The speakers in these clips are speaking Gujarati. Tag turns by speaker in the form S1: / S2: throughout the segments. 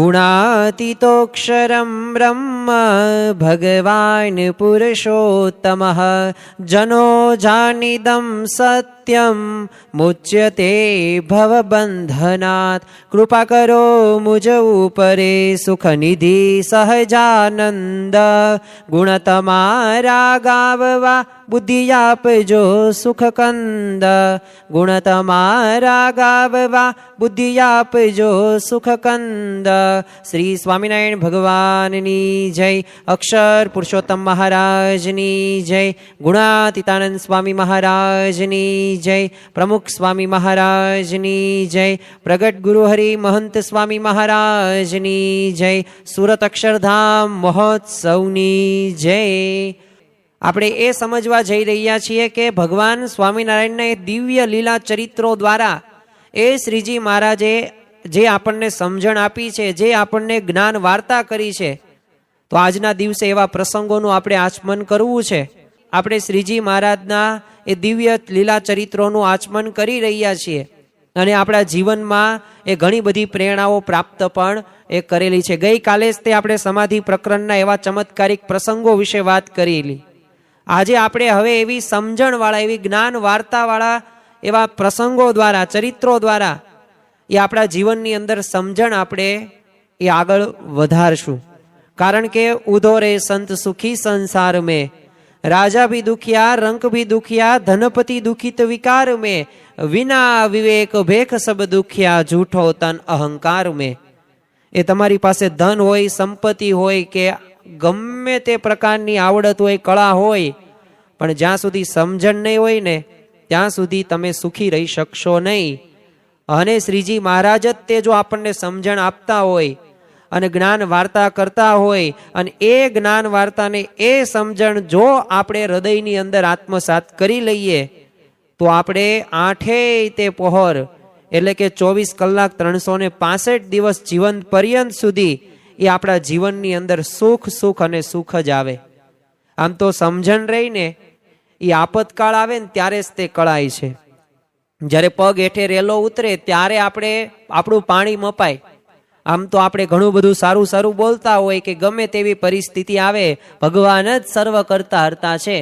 S1: ગુણાતીતોક્ષરમ બ્રહ્મ ભગવાન પુરુષોત્તમઃ જનો જાનિદં સત્યમ મુચ્યતે ભવબંધનાત. કૃપા કરો મુજ ઉપરે સુખનિધિ સહજાનંદ. ગુણ તમારા ગાવવા બુદ્ધિ આપજો સુખકંદ. ગુણ તમારા ગાવવા બુદ્ધિ આપજો સુખકંદ. શ્રી સ્વામિનારાયણ ભગવાનની જય. અક્ષર પુરુષોત્તમ મહારાજની જય. ગુણાતીતાનંદ સ્વામી મહારાજની જય. પ્રમુખ સ્વામી મહારાજની જય. પ્રગટ ગુરુહરિ મહંત સ્વામી મહારાજની જય. સુરત અક્ષરધામ મહોત્સવની જય. આપણે એ સમજવા જઈ રહ્યા છીએ કે ભગવાન સ્વામિનારાયણના દિવ્ય લીલા ચરિત્રો દ્વારા એ શ્રીજી મહારાજે જે આપણને સમજણ આપી છે, જે આપણને જ્ઞાન વાર્તા કરી છે, તો આજના દિવસે એવા પ્રસંગોનું આપણે આચમન કરવું છે. આપણે શ્રીજી મહારાજના એ દિવ્ય લીલા ચરિત્રોનું આચમન કરી રહ્યા છીએ અને આપણા જીવનમાં એ ઘણી બધી પ્રેરણાઓ પ્રાપ્ત પણ એ કરેલી છે. ગઈકાલે જ તે આપણે સમાધિ પ્રકરણના એવા ચમત્કારિક પ્રસંગો વિશે વાત કરેલી. આજે આપણે હવે એવી સમજણવાળા, એવી જ્ઞાન વાર્તાવાળા એવા પ્રસંગો દ્વારા, ચરિત્રો દ્વારા એ આપણા જીવનની અંદર સમજણ આપણે એ આગળ વધારશું. કારણ કે ઉધો રે સંત સુખી સંસાર મેં, રાજા ભી દુખિયા, રંક ભી દુખિયા, ધનપતિ દુખિત વિકાર મેં, વિના વિવેક ભેખ સબ દુખિયા, જૂઠો તન અહંકાર મેં. એ તમારી પાસે ધન હોય, સંપત્તિ હોય કે ગમે તે પ્રકારની આવડત હોય, કળા હોય, પણ જ્યાં સુધી સમજણ નહીં હોય ને ત્યાં સુધી તમે સુખી રહી શકશો નહીં. અને શ્રીજી મહારાજ જ તે જો આપણને સમજણ આપતા હોય અને જ્ઞાન વાર્તા કરતા હોય અને એ જ્ઞાન વાર્તાને, એ સમજણ જો આપણે હૃદયની અંદર આત્મસાત કરી લઈએ તો આપણે આઠેય તે પહોર એટલે કે 24 કલાક 365 દિવસ જીવન પર્યંત સુધી એ આપણા જીવનની અંદર સુખ સુખ અને સુખ જ આવે. આમ તો સમજણ રહીને એ આપતકાળ આવે ને ત્યારે જ તે કળાય છે. જ્યારે પગ હેઠે રેલો ઉતરે ત્યારે આપણું પાણી મપાય. આમ તો આપણે ઘણું બધું સારું સારું બોલતા હોય કે ગમે તેવી પરિસ્થિતિ આવે ભગવાન જ સર્વ કરતા હરતા છે,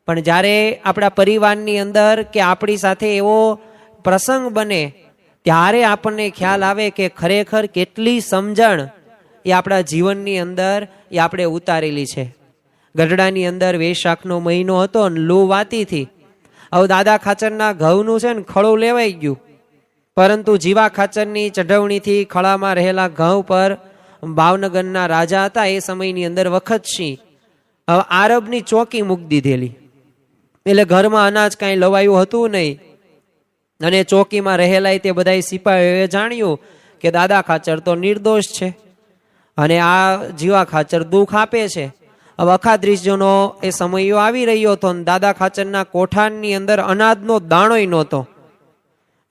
S1: પણ જ્યારે આપણા પરિવારની અંદર કે આપણી સાથે એવો પ્રસંગ બને ત્યારે આપણને ખ્યાલ આવે કે ખરેખર કેટલી સમજણ એ આપણા જીવનની અંદર એ આપણે ઉતારેલી છે. ગઢડાની અંદર વૈશાખનો મહિનો હતો ને લૂ વાતી હતી. હવે દાદા ખાચરના ઘઉંનું છે ને ખળું લેવાઈ ગયું, પરંતુ જીવા ખાચરની ચઢવણીથી ખળામાં રહેલા ઘઉં પર ભાવનગરના રાજા હતા એ સમયની અંદર વખતસિંહ હવે આરબની ચોકી મૂકી દીધેલી. એટલે ઘરમાં અનાજ કાંઈ લવાયું હતું નહીં અને ચોકીમાં રહેલા તે બધા સિપાહીઓએ જાણ્યું કે દાદા ખાચર તો નિર્દોષ છે અને આ જીવા ખાચર દુઃખ આપે છે. હવે અખાત્રીસનો એ સમયો આવી રહ્યો હતો અને દાદા ખાચરના કોઠારની અંદર અનાજનો દાણોય નહોતો.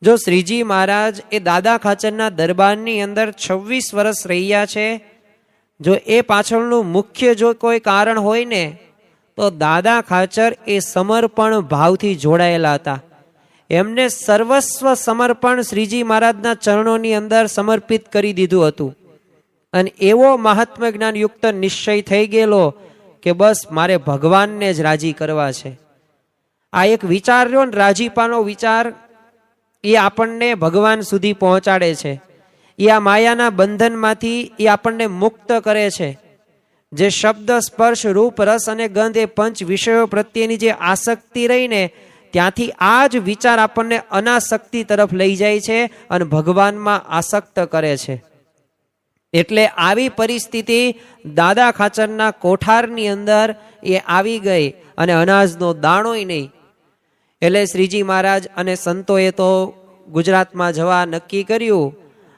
S1: જો શ્રીજી મહારાજ એ દાદા ખાચરના દરબારની અંદર 26 વર્ષ રહ્યા છે, જો એ પાછળનું મુખ્ય જો કોઈ કારણ હોય ને તો દાદા ખાચર એ સમર્પણ ભાવથી જોડાયેલા હતા. એમને સર્વસ્વ સમર્પણ શ્રીજી મહારાજના ચરણોની અંદર સમર્પિત કરી દીધું હતું અને એવો મહાત્મ જ્ઞાન યુક્ત નિશ્ચય થઈ ગયેલો કે બસ મારે ભગવાનને જ રાજી કરવા છે. આ એક વિચાર રહ્યો ને, રાજીપાનો વિચાર, એ આપણને ભગવાન સુધી પહોંચાડે છે. એ આ માયાના બંધનમાંથી એ આપણને મુક્ત કરે છે. જે શબ્દ, સ્પર્શ, રૂપ, રસ અને ગંધ એ પંચ વિષયો પ્રત્યેની જે આસક્તિ રહીને ત્યાંથી આ જ વિચાર આપણને અનાસક્તિ તરફ લઈ જાય છે અને ભગવાનમાં આસક્ત કરે છે. એટલે આવી પરિસ્થિતિ દાદા ખાચરના કોઠારની અંદર એ આવી ગઈ અને અનાજનો દાણોય નહીં. એટલે શ્રીજી મહારાજ અને સંતોએ તો ગુજરાતમાં જવા નક્કી કર્યું.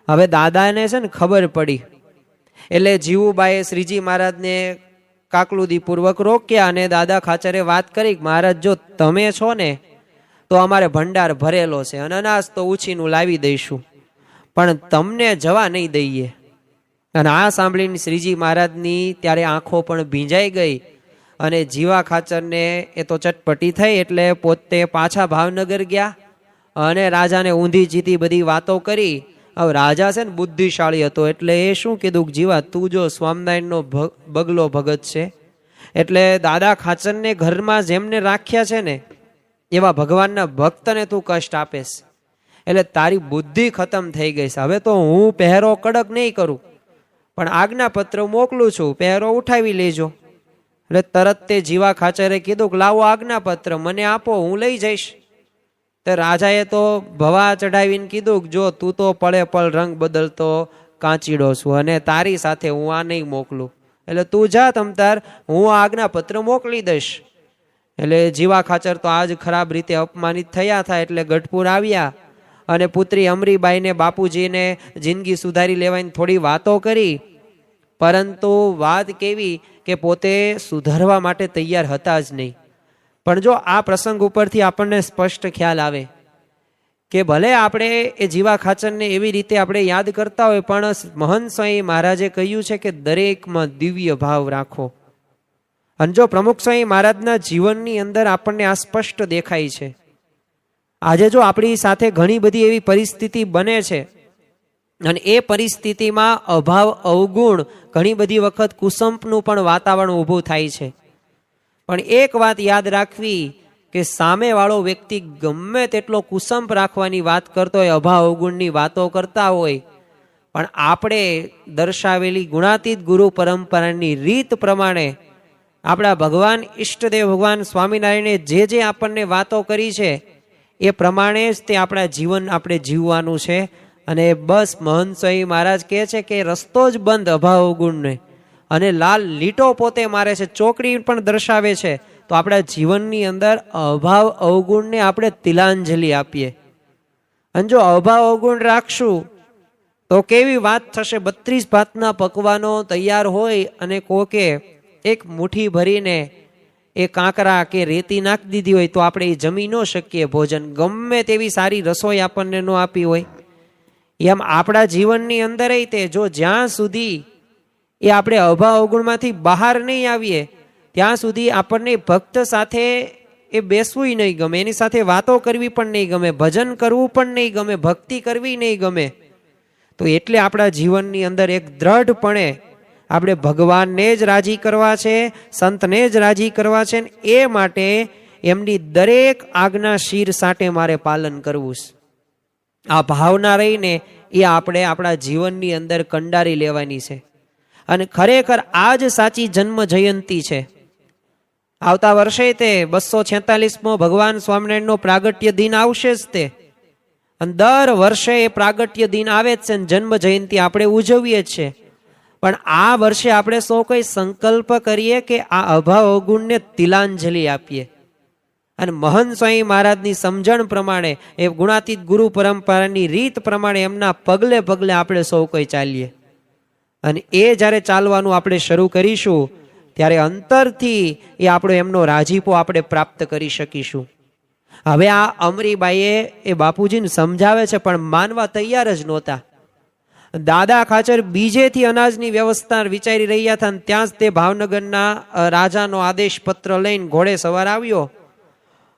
S1: હવે દાદાને છે ને ખબર પડી એટલે જીવુબાએ શ્રીજી મહારાજને કાકલુદી પૂર્વક રોક્યા અને દાદા ખાચરે વાત કરી, મહારાજ જો તમે છો ને તો અમારે ભંડાર ભરેલો છે અને અનાજ તો ઉછીનું લાવી દઈશું, પણ તમને જવા નહીં દઈએ. અને આ સાંભળીને શ્રીજી મહારાજની ત્યારે આંખો પણ ભીંજાઈ ગઈ અને જીવા ખાચરને એ તો ચટપટી થઈ એટલે પોતે પાછા ભાવનગર ગયા અને રાજાને ઊંધી જીતી બધી વાતો કરી હવે રાજા છે ને બુદ્ધિશાળી હતો, એટલે એ શું કીધું, જીવા તું જો સ્વામિનારાયણનો બગલો ભગત છે, એટલે દાદા ખાચરને ઘરમાં જેમને રાખ્યા છે ને એવા ભગવાનના ભક્તને તું કષ્ટ આપેશ, એટલે તારી બુદ્ધિ ખતમ થઈ ગઈ છે. હવે તો હું પહેરો કડક નહીં કરું, પણ આજ્ઞાપત્ર મોકલું છું, પહેરો ઉઠાવી લેજો. એટલે તરત તે જીવા ખાચરે કીધું કે લાવો આજ્ઞાપત્ર, મને આપો, હું લઈ જઈશ. તો રાજાએ તો ભવા ચઢાવીને કીધું કે જો તું તો પળે પળ રંગ બદલતો કાંચીડો છું અને તારી સાથે હું આ નહીં મોકલું, એટલે તું જા તમતાર, હું આ આજ્ઞાપત્ર મોકલી દઈશ. એટલે જીવા ખાચર તો આજ ખરાબ રીતે અપમાનિત થયા હતા, એટલે ગઢપુર આવ્યા અને પુત્રી અમરીબાઈને બાપુજીને જિંદગી સુધારી લેવાની થોડી વાતો કરી, પરંતુ વાત કેવી કે પોતે સુધારવા માટે તૈયાર હતા જ નહીં. પણ જો આ પ્રસંગ ઉપરથી આપણને સ્પષ્ટ ખ્યાલ આવે કે ભલે આપણે એ જીવા ખાચરને એવી રીતે આપણે યાદ કરતા હોય, પણ મહંત સ્વામી મહારાજે કહ્યું છે કે દરેકમાં દિવ્ય ભાવ રાખો. અને જો પ્રમુખ સ્વામી મહારાજના જીવનની અંદર આપણને આ સ્પષ્ટ દેખાય છે. આજે જો આપણી સાથે ઘણી બધી એવી પરિસ્થિતિ બને છે અને એ પરિસ્થિતિમાં અભાવ અવગુણ, ઘણી બધી વખત કુસંપનું પણ વાતાવરણ ઊભું થાય છે. પણ એક વાત યાદ રાખવી કે સામેવાળો વ્યક્તિ ગમે તેટલો કુસંપ રાખવાની વાત કરતો હોય, અભાવ અવગુણની વાતો કરતા હોય, પણ આપણે દર્શાવેલી ગુણાતીત ગુરુ પરંપરાની રીત પ્રમાણે આપણા ભગવાન ઈષ્ટદેવ ભગવાન સ્વામિનારાયણે જે આપણને વાતો કરી છે એ પ્રમાણે જ તે આપણા જીવન આપણે જીવવાનું છે. અને બસ મહંત સ્વામી મહારાજ કહે છે કે રસ્તો જ બંધ અભાવ અવગુણને, અને લાલ લીટો પોતે મારે છે, ચોકડી પણ દર્શાવે છે. તો આપણા જીવનની અંદર અભાવ અવગુણને આપણે તિલાંજલિ આપીએ. અને જો અભાવ અવગુણ રાખશું તો કેવી વાત થશે. 32 ભાતના પકવાનો તૈયાર હોય અને કોકે એક મુઠ્ઠી ભરીને એ કાંકરા કે રેતી નાખી દીધી હોય તો આપણે એ જમી ન શકીએ ભોજન, ગમે તેવી સારી રસોઈ આપણને ન આપી હોય. એમ આપણા જીવનની અંદર તે જો જ્યાં સુધી એ આપણે અભાવ અવગુણમાંથી બહાર નહીં આવીએ ત્યાં સુધી આપણને ભક્ત સાથે એ બેસવું નહીં ગમે, એની સાથે વાતો કરવી પણ નહીં ગમે, ભજન કરવું પણ નહીં ગમે, ભક્તિ કરવી નહીં ગમે. તો એટલે આપણા જીવનની અંદર એક દ્રઢપણે આપણે ભગવાનને જ રાજી કરવા છે, સંતને જ રાજી કરવા છે, એ માટે એમની દરેક આજ્ઞા શિર સાટે મારે પાલન કરવું છે. આ ભાવના રહીને એ આપણે આપણા જીવનની અંદર કંડારી લેવાની છે. અને ખરેખર આ જ સાચી જન્મ જયંતિ છે. આવતા વર્ષે તે 246મો ભગવાન સ્વામિનારાયણનો પ્રાગટ્ય દિન આવશે જ તે, અને દર વર્ષે એ પ્રાગટ્ય દિન આવે જ છે, જન્મ જયંતિ આપણે ઉજવીએ જ છે. પણ આ વર્ષે આપણે સૌ કોઈ સંકલ્પ કરીએ કે આ અભાવ અવગુણને તિલાંજલિ આપીએ અને મહંત સ્વામી મહારાજની સમજણ પ્રમાણે, એ ગુણાતીત ગુરુ પરંપરાની રીત પ્રમાણે એમના પગલે પગલે આપણે સૌ કોઈ ચાલીએ. અને એ જ્યારે ચાલવાનું આપણે શરૂ કરીશું ત્યારે અંતરથી એ આપણો એમનો રાજીપો આપણે પ્રાપ્ત કરી શકીશું. હવે આ અમરીબાઈએ એ બાપુજીને સમજાવે છે પણ માનવા તૈયાર જ નહોતા. દાદા ખાચર બીજેથી અનાજની વ્યવસ્થા વિચારી રહ્યા હતા, ત્યાં જ તે ભાવનગરના રાજાનો આદેશ પત્ર લઈને ઘોડે સવાર આવ્યો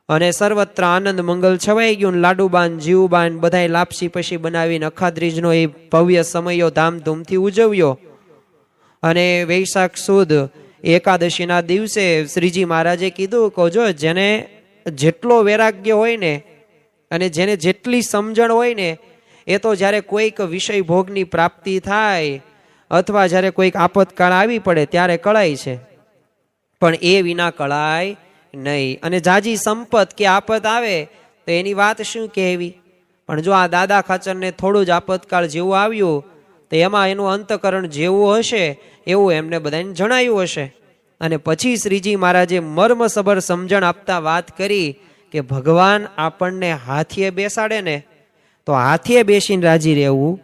S1: અને સર્વત્ર આનંદ મંગલ છવાઈ ગયું. લાડુબાન જીવબાન બધાય લાપસી પછી બનાવીને અખાત્રીજનો એ ભવ્ય સમયો ધામધૂમથી ઉજવ્યો. અને વૈશાખ સુદ એકાદશીના દિવસે શ્રીજી મહારાજે કીધું કે જો જેને જેટલો વૈરાગ્ય હોય ને અને જેને જેટલી સમજણ હોય ને એ તો જ્યારે કોઈક વિષય ભોગની પ્રાપ્તિ થાય અથવા જ્યારે કોઈક આપતકાળ આવી પડે ત્યારે કળાય છે, પણ એ વિના કળાય નહીં. અને જાજી સંપત કે આપત આવે તો એની વાત શું કહેવી. પણ જો આ દાદા ખાચરને થોડું જ આપતકાળ જેવું આવ્યું તો એમાં એનું અંતકરણ જેવું હશે એવું એમને બધાને જણાયું હશે. અને પછી શ્રીજી મહારાજે મર્મસભર સમજણ આપતા વાત કરી કે ભગવાન આપણને હાથીએ બેસાડે ને તો હાથીએ બેસીને રાજી રહેવું,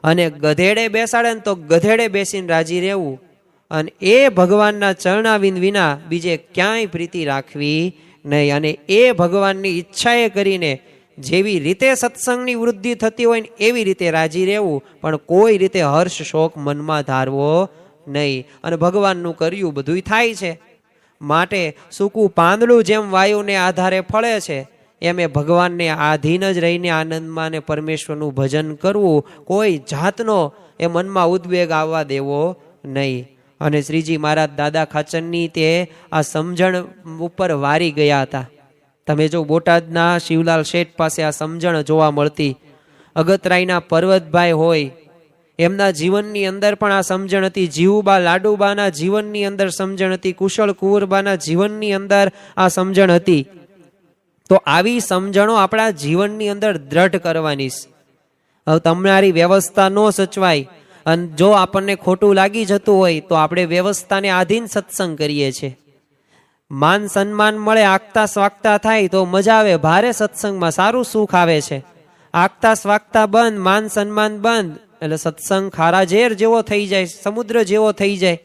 S1: અને ગધેડે બેસાડે ને તો ગધેડે બેસીને રાજી રહેવું. અને એ ભગવાનના ચરણાવિંદ વિના બીજે ક્યાંય પ્રીતિ રાખવી નહીં. અને એ ભગવાનની ઈચ્છાએ કરીને જેવી રીતે સત્સંગની વૃદ્ધિ થતી હોય ને એવી રીતે રાજી રહેવું, પણ કોઈ રીતે હર્ષ શોક મનમાં ધારવો નહીં. અને ભગવાનનું કર્યું બધું થાય છે. માટે સૂકું પાંદડું જેમ વાયુને આધારે ફળે છે એમ એ ભગવાનને આધીન જ રહીને આનંદમાં ને પરમેશ્વરનું ભજન કરવું, કોઈ જાતનો એ મનમાં ઉદ્વેગ આવવા દેવો નહીં. અને શ્રીજી મહારાજ દાદા ખાચરની તે આ સમજણ ઉપર વારી ગયા હતા. તમે જો બોટાદના શિવલાલ શેઠ પાસે આ સમજણ જોવા મળતી. અગતરાયના પર્વતભાઈ હોય, એમના જીવનની અંદર પણ આ સમજણ હતી. જીવુબા લાડુબાના જીવનની અંદર સમજણ હતી. કુશળ કુંવરબાના જીવનની અંદર આ સમજણ હતી. તો આવી સમજણો આપણા જીવનની અંદર દ્રઢ કરવાની છે. હવે તમારી વ્યવસ્થા ન સચવાય અને જો આપણને ખોટું લાગી જતું હોય તો આપણે વ્યવસ્થાને આધીન સત્સંગ કરીએ છીએ. માન સન્માન મળે, આગતા સ્વાગતા થાય તો મજા આવે. ભારે સત્સંગમાં સારું સુખ આવે છે. આગતા સ્વાગતા બંધ, માન સન્માન બંધ, એટલે સત્સંગ ખારા ઝેર જેવો થઈ જાય, સમુદ્ર જેવો થઈ જાય.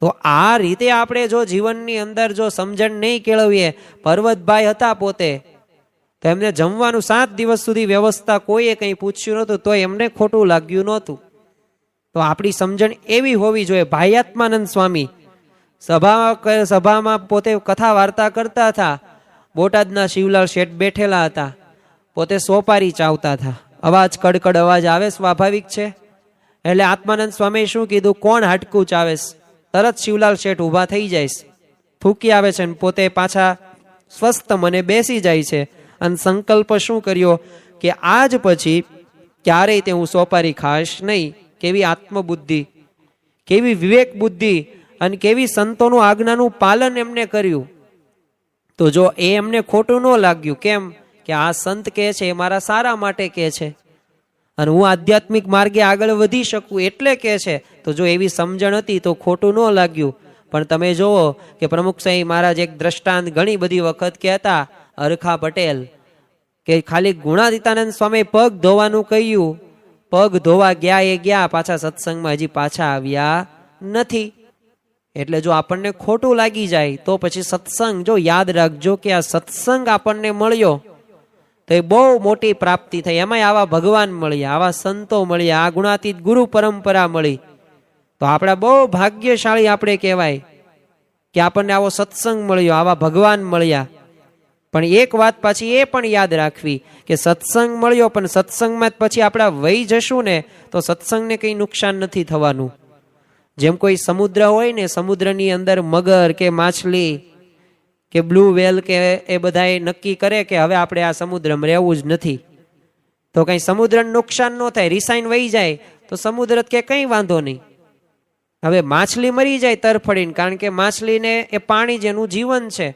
S1: તો આ રીતે આપણે જો જીવનની અંદર જો સમજણ નહીં કેળવીએ. પર્વતભાઈ હતા પોતે, તો એમને જમવાનું 7 દિવસ સુધી વ્યવસ્થા કોઈએ કંઈ પૂછ્યું નહોતું, તો એમને ખોટું લાગ્યું નહોતું. તો આપણી સમજણ એવી હોવી જોઈએ. ભાયાત્માનંદ સ્વામી સભામાં પોતે કથા વાર્તા કરતા હતા. બોટાદના શિવલાલ શેઠ બેઠેલા હતા, પોતે સોપારી ચાવતા હતા. અવાજ કડકડ અવાજ આવે, સ્વાભાવિક છે. એટલે આત્માનંદ સ્વામીએ શું કીધું, કોણ હાડકું ચાવે? તરત શિવલાલ શેઠ ઊભા થઈ જાય, થૂકી આવે છે અને પોતે પાછા સ્વસ્થ મને બેસી જાય છે. અને સંકલ્પ શું કર્યો કે આજ પછી ક્યારેય તે હું સોપારી ખાઈશ નહીં. કેવી આત્મબુદ્ધિ, કેવી વિવેક બુદ્ધિ અને કેવી સંતોનું આજ્ઞાનું પાલન એમને કર્યું. તો જો એ એમને ખોટું ન લાગ્યું, કેમ કે આ સંત કહે છે એ મારા સારા માટે કહે છે અને હું આધ્યાત્મિક માર્ગે આગળ વધી શકું એટલે કહે છે. તો જો એવી સમજણ હતી તો ખોટું ન લાગ્યું. પણ તમે જુઓ કે પ્રમુખ સાંઈ મહારાજ એક દ્રષ્ટાંત ઘણી બધી વખત કહેતા. અરખા પટેલ કે ખાલી ગુણાતીતાનંદ સ્વામી પગ ધોવાનું કહ્યું, પગ ધોવા ગયા એ ગયા, પાછા સત્સંગમાં હજી પાછા આવ્યા નથી. એટલે જો આપણને ખોટું લાગી જાય તો પછી સત્સંગ, જો યાદ રાખજો કે આ સત્સંગ આપણને મળ્યો તો એ બહુ મોટી પ્રાપ્તિ થઈ. એમાંય આવા ભગવાન મળ્યા, આવા સંતો મળ્યા, આ ગુણાતીત ગુરુ પરંપરા મળી. તો આપણા બહુ ભાગ્યશાળી આપણે કહેવાય કે આપણને આવો સત્સંગ મળ્યો, આવા ભગવાન મળ્યા. પણ એક વાત પાછી એ પણ યાદ રાખવી કે સત્સંગ મળ્યો પણ સત્સંગમાં પછી આપણા વહી જશું ને તો સત્સંગને કંઈ નુકસાન નથી થવાનું. જેમ કોઈ સમુદ્ર હોય ને, સમુદ્રની અંદર મગર કે માછલી કે બ્લુ વેલ કે એ બધાએ નક્કી કરે કે હવે આપણે આ સમુદ્રમાં રહેવું જ નથી, તો કંઈ સમુદ્રને નુકસાન ન થાય, રિસાઈન વહી જાય તો સમુદ્ર કે કંઈ વાંધો નહીં. હવે માછલી મરી જાય તરફડીને, કારણ કે માછલીને એ પાણી જ એનું જીવન છે.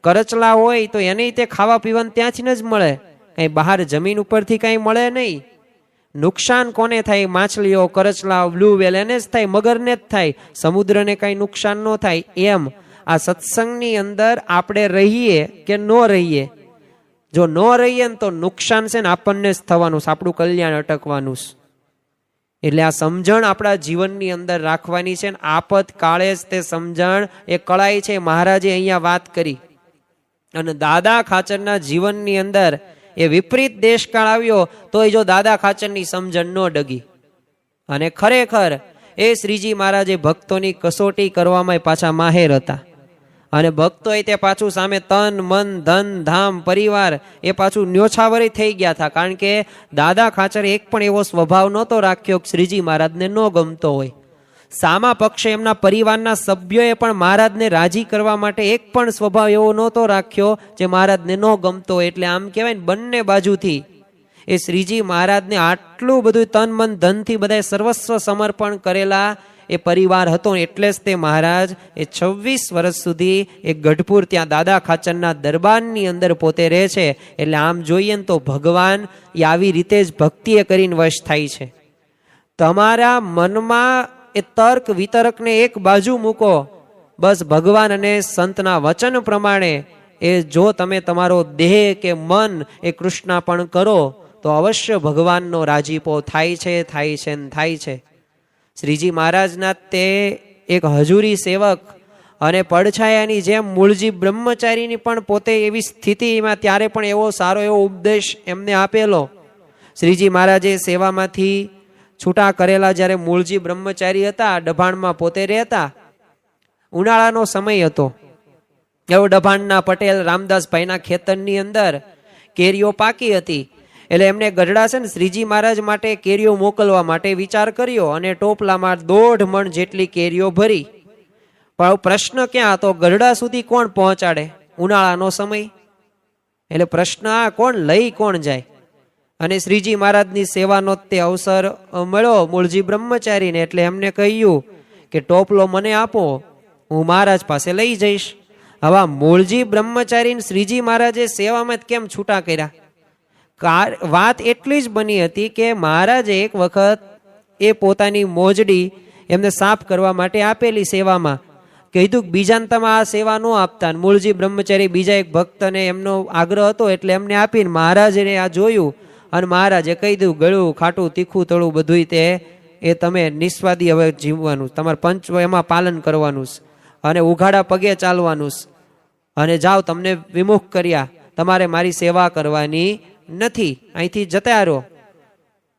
S1: કરચલા હોય તો એને તે ખાવા પીવાનું ત્યાંથી જ મળે, કંઈ બહાર જમીન ઉપરથી કંઈ મળે નહીં. નુકસાન કોને થાય? માછલીઓ, કરચલા, બ્લુ વેલ એને જ થાય, મગરને જ થાય, સમુદ્રને કંઈ નુકસાન ન થાય. એમ આ સત્સંગની અંદર આપણે રહીએ કે ન રહીએ, જો ન રહીએ ને તો નુકસાન છે ને આપણને જ થવાનું, આપણું કલ્યાણ અટકવાનું. એટલે આ સમજણ આપણા જીવનની અંદર રાખવાની છે. આપત કાળે જ તે સમજણ એ કળાય છે. મહારાજે અહીંયા વાત કરી. અને દાદા ખાચરના જીવનની અંદર એ વિપરીત દેશકાળ આવ્યો તોય જો દાદા ખાચરની સમજણ ન ડગી. અને ખરેખર એ શ્રીજી મહારાજે ભક્તોની કસોટી કરવામાં પાછા માહેર હતા. અને ભક્તોએ તે પાછું સામે તન મન ધન ધામ પરિવાર એ પાછું ન્યોછાવરી થઈ ગયા હતા. કારણ કે દાદા ખાચર એક પણ એવો સ્વભાવ નહોતો રાખ્યો કે શ્રીજી મહારાજને ન ગમતો હોય. સામા પક્ષે એમના પરિવારના સભ્યોએ પણ મહારાજને રાજી કરવા માટે એક પણ સ્વભાવ એવો નહોતો રાખ્યો જે મહારાજને ન ગમતો હોય. એટલે આમ કહેવાય ને, બંને બાજુથી એ શ્રીજી મહારાજને આટલું બધું તન મન ધનથી બધાએ સર્વસ્વ સમર્પણ કરેલા એ પરિવાર હતો. એટલે જ તે મહારાજ એ 26 વર્ષ સુધી એ ગઢપુર ત્યાં દાદા ખાચરના દરબારની અંદર પોતે રહે છે. એટલે આમ જોઈએ ને તો ભગવાન એ આવી રીતે જ ભક્તિએ કરીને વશ થાય છે. તમારા મનમાં એ તર્ક વિતર્કને એક બાજુ મૂકો, બસ ભગવાન અને સંતના વચન પ્રમાણે એ જો તમે તમારો દેહ કે મન એ કૃષ્ણાપણ કરો તો અવશ્ય ભગવાનનો રાજીપો થાય છે, થાય છે ને થાય છે. શ્રીજી મહારાજના તે એક હજુરી સેવક અને પડછાયાની જેમ મૂળજી બ્રહ્મચારીની પણ પોતે એવી સ્થિતિમાં ત્યારે પણ એવો સારો એવો ઉપદેશ એમને આપેલો. શ્રીજી મહારાજે સેવામાંથી છૂટા કરેલા જ્યારે મૂળજી બ્રહ્મચારી હતા, ડભાણમાં પોતે રહેતા, ઉનાળાનો સમય હતો એવો ડભાણના પટેલ રામદાસભાઈના ખેતરની અંદર કેરીઓ પાકી હતી. એટલે એમને ગઢડા છે ને શ્રીજી મહારાજ માટે કેરીઓ મોકલવા માટે વિચાર કર્યો અને ટોપલામાં 1.5 મણ જેટલી કેરીઓ ભરી. પણ પ્રશ્ન ક્યાં હતો, ગઢડા સુધી કોણ પહોંચાડે? ઉનાળાનો સમય, એટલે પ્રશ્ન આ કોણ લઈ કોણ જાય? અને શ્રીજી મહારાજની સેવાનો તે અવસર મળ્યો મૂળજી બ્રહ્મચારીને. એટલે એમને કહ્યું કે ટોપલો મને આપો, હું મહારાજ પાસે લઈ જઈશ. હવે મૂળજી બ્રહ્મચારી શ્રીજી મહારાજે સેવામાં કેમ છૂટા કર્યા? વાત એટલી જ બની હતી કે મહારાજે એક વખત એ પોતાની મોજડી એમને સાફ કરવા માટે આપેલી સેવામાં. કીધું બીજાને તમે આ સેવા ન આપતા. મૂળજી બ્રહ્મચારી બીજા એક ભક્તને એમનો આગ્રહ હતો એટલે એમને આપીને મહારાજને આ જોયું અને મહારાજે કહી દીધું ગળું ખાટું તીખું તળું બધું તે એ તમે નિસ્વાદી હવે જીવવાનું, તમારે પંચ એમાં પાલન કરવાનું અને ઉઘાડા પગે ચાલવાનું અને જાઓ, તમને વિમુખ કર્યા, તમારે મારી સેવા કરવાની નથી, અહીંથી જતા રહો.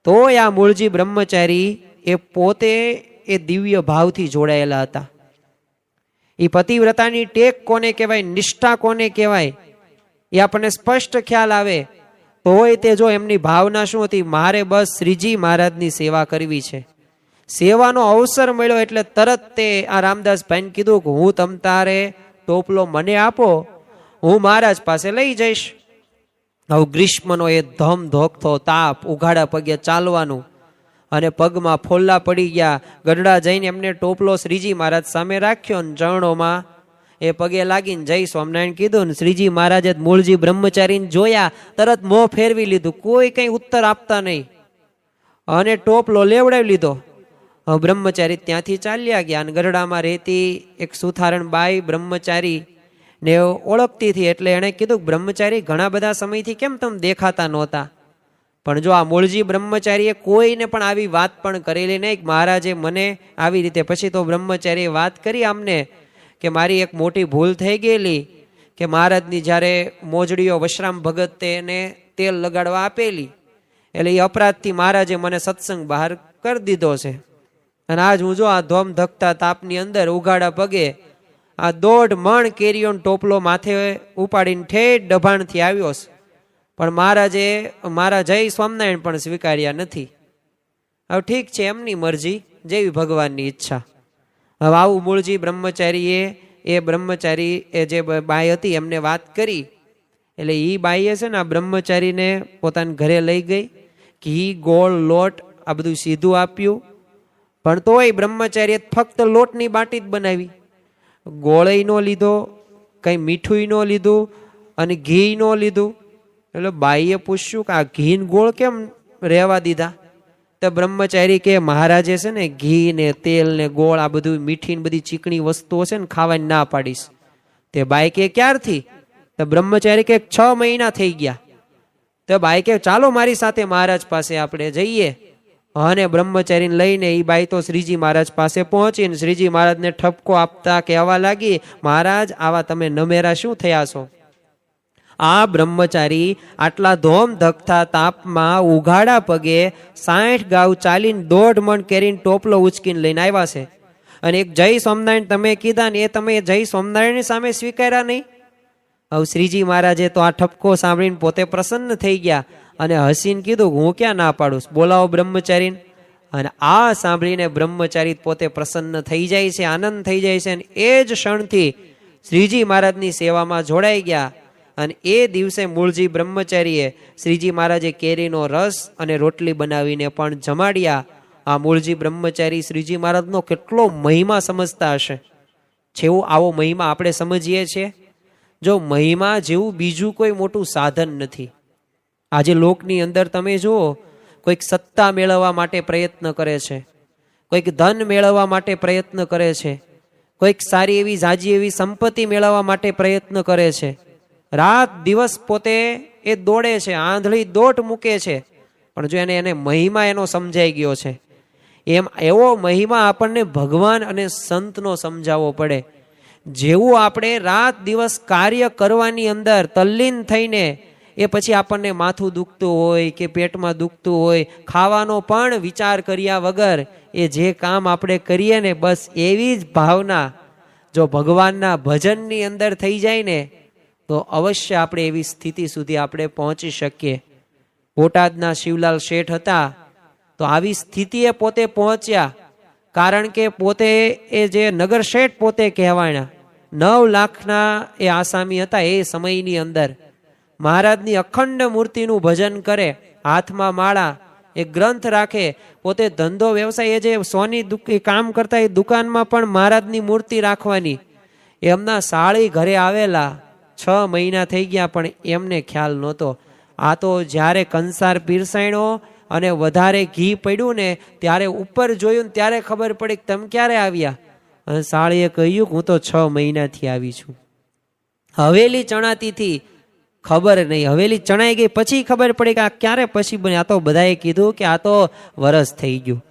S1: તોય આ મૂળજી બ્રહ્મચારી એ પોતે એ દિવ્ય ભાવથી જોડાયેલા હતા. એ પતિવ્રતાની ટેક કોને કહેવાય, નિષ્ઠા કોને કહેવાય એ આપણને સ્પષ્ટ ખ્યાલ આવે. તોય તે જો એમની ભાવના શું હતી, મારે બસ શ્રીજી મહારાજની સેવા કરવી છે. સેવાનો અવસર મળ્યો એટલે તરત તે આ રામદાસભાઈને કીધું કે હું તમ તારે ટોપલો મને આપો, હું મહારાજ પાસે લઈ જઈશ. હવે ગ્રીષ્મનો એ ધમ ધોકતો તાપ, ઉઘાડા પગે ચાલવાનું અને પગમાં ફોલ્લા પડી ગયા. ગઢડા જઈને એમને ટોપલો શ્રીજી મહારાજ સામે રાખ્યો અને ચરણોમાં એ પગે લાગીને જય સ્વામિનારાયણ કીધું. ને શ્રીજી મહારાજે મૂળજી બ્રહ્મચારીને જોયા, તરત મોં ફેરવી લીધું, કોઈ કઈ ઉત્તર આપતા નહીં અને ટોપલો લેવડાવી લીધો. બ્રહ્મચારી ત્યાંથી ચાલ્યા ગયા. અને ગઢડામાં રહેતી એક સુથારણ બાઈ બ્રહ્મચારી ને ઓળખતી હતી એટલે એણે કીધું, બ્રહ્મચારી ઘણા બધા સમયથી કેમ તમે દેખાતા નહોતા? પણ જો આ મૂળજી બ્રહ્મચારીએ કોઈને પણ આવી વાત પણ કરેલી નહીં. મહારાજે મને આવી રીતે પછી તો બ્રહ્મચારીએ વાત કરી આમને કે મારી એક મોટી ભૂલ થઈ ગયેલી કે મહારાજની જ્યારે મોજડીઓ વશરામ ભગત તેને તેલ લગાડવા આપેલી, એટલે એ અપરાધથી મહારાજે મને સત્સંગ બહાર કરી દીધો છે. અને આજ હું જો આ ધોમ ધકતા તાપની અંદર ઉઘાડા પગે આ 1.5 મણ કેરીઓનો ટોપલો માથે ઉપાડીને ઠેઠ ડભાણથી આવ્યો છે, પણ મહારાજે મારા જય સ્વામિનારાયણ પણ સ્વીકાર્યા નથી. હવે ઠીક છે, એમની મરજી, જેવી ભગવાનની ઈચ્છા. હવે આવું મૂળજી બ્રહ્મચારીએ એ બ્રહ્મચારી એ જે બાઈ હતી એમને વાત કરી. એટલે એ બાઈએ છે ને આ બ્રહ્મચારીને પોતાના ઘરે લઈ ગઈ, ઘી ગોળ લોટ આ બધું સીધું આપ્યું. પણ તોય બ્રહ્મચારીએ ફક્ત લોટની બાટી જ બનાવી, ગોળય નો લીધો, કઈ મીઠું નો લીધું અને ઘી નો લીધું. એટલે બાઈએ પૂછ્યું કે આ ઘી ને ગોળ કેમ રહેવા દીધા? તો બ્રહ્મચારી કે મહારાજે છે ને ઘી ને તેલ ને ગોળ આ બધું મીઠી ને બધી ચીકણી વસ્તુઓ છે ને ખાવાની ના પાડીશ. તે બાઈ કે ક્યારથી? તો બ્રહ્મચારી કે 6 મહિના થઈ ગયા. તો બાઈ કે ચાલો મારી સાથે મહારાજ પાસે આપણે જઈએ. અને બ્રહ્મચારીને લઈને એ બાઈ તો શ્રીજી મહારાજ પાસે પહોંચીને શ્રીજી મહારાજને ઠપકો આપતા કહેવા લાગી, મહારાજ આવા તમે નમેરા શું થયા છો? આ બ્રહ્મચારી આટલા ધોમ ધકતા તાપમાં ઉઘાડા પગે 60 ગાઉ ચાલીને 1.5 મણ કેરીને ટોપલો ઉચકીને લઈને આવ્યા છે. અને એક જય સ્વામિનારાયણ તમે કીધા ને એ તમે જય સ્વામિનારાયણની સામે સ્વીકાર્યા નહીં. હવે શ્રીજી મહારાજે તો આ ઠપકો સાંભળીને પોતે પ્રસન્ન થઈ ગયા અને હસીને કીધું, હું ક્યાં ના પાડું, બોલાવો બ્રહ્મચારીને. અને આ સાંભળીને બ્રહ્મચારી પોતે પ્રસન્ન થઈ જાય છે, આનંદ થઈ જાય છે. અને એ જ ક્ષણથી શ્રીજી મહારાજની સેવામાં જોડાઈ ગયા. અને એ દિવસે મૂળજી બ્રહ્મચારીએ શ્રીજી મહારાજે કેરીનો રસ અને રોટલી બનાવીને પણ જમાડ્યા. આ મૂળજી બ્રહ્મચારી શ્રીજી મહારાજનો કેટલો મહિમા સમજતા હશે. જેવું આવો મહિમા આપણે સમજીએ છીએ. જો મહિમા જેવું બીજું કોઈ મોટું સાધન નથી. આજે લોકની અંદર તમે જુઓ, કોઈક સત્તા મેળવવા માટે પ્રયત્ન કરે છે, કોઈક ધન મેળવવા માટે પ્રયત્ન કરે છે, કોઈક સારી એવી જાજી એવી સંપત્તિ મેળવવા માટે પ્રયત્ન કરે છે. રાત દિવસ પોતે એ દોડે છે, આંધળી દોટ મૂકે છે. પણ જો એને મહિમા એનો સમજાઈ ગયો છે, એમ એવો મહિમા આપણને ભગવાન અને સંતનો સમજાવવો પડે. જેવું આપણે રાત દિવસ કાર્ય કરવાની અંદર તલ્લીન થઈને એ પછી આપણને માથું દુખતું હોય કે પેટમાં દુખતું હોય, ખાવાનો પણ વિચાર કર્યા વગર એ જે કામ આપણે કરીએ ને બસ એવી જ ભાવના જો ભગવાનના ભજનની અંદર થઈ જાય ને તો અવશ્ય આપણે એવી સ્થિતિ સુધી આપણે પહોંચી શકીએ. બોટાદના શિવલાલ શેઠ હતા તો આવી સ્થિતિએ પોતે પહોંચ્યા, કારણ કે પોતે એ જે નગર શેઠ પોતે કહેવાના 9 લાખના એ આસામી હતા. એ સમયની અંદર મહારાજની અખંડ મૂર્તિનું ભજન કરે, હાથમાં માળા, એક ગ્રંથ રાખે, પોતે ધંધો વ્યવસાય, એ જે સોની કામ કરતા એ દુકાનમાં પણ મહારાજની મૂર્તિ રાખવાની. એમના સાળી ઘરે આવેલા 6 મહિના થઈ ગયા પણ એમને ખ્યાલ નહોતો. આ તો જ્યારે કંસાર પીરસાણો અને વધારે ઘી પડ્યું ને ત્યારે ઉપર જોયું ને ત્યારે ખબર પડી કે તમે ક્યારે આવ્યા. અને સાળીએ કહ્યું હું તો 6 મહિનાથી આવી છું. હવેલી ચણાતીથી ખબર નહીં, હવેલી ચણાઈ ગઈ પછી ખબર પડી કે આ ક્યારે પછી બને. આ તો બધાએ કીધું કે આ તો વરસ થઈ ગયું.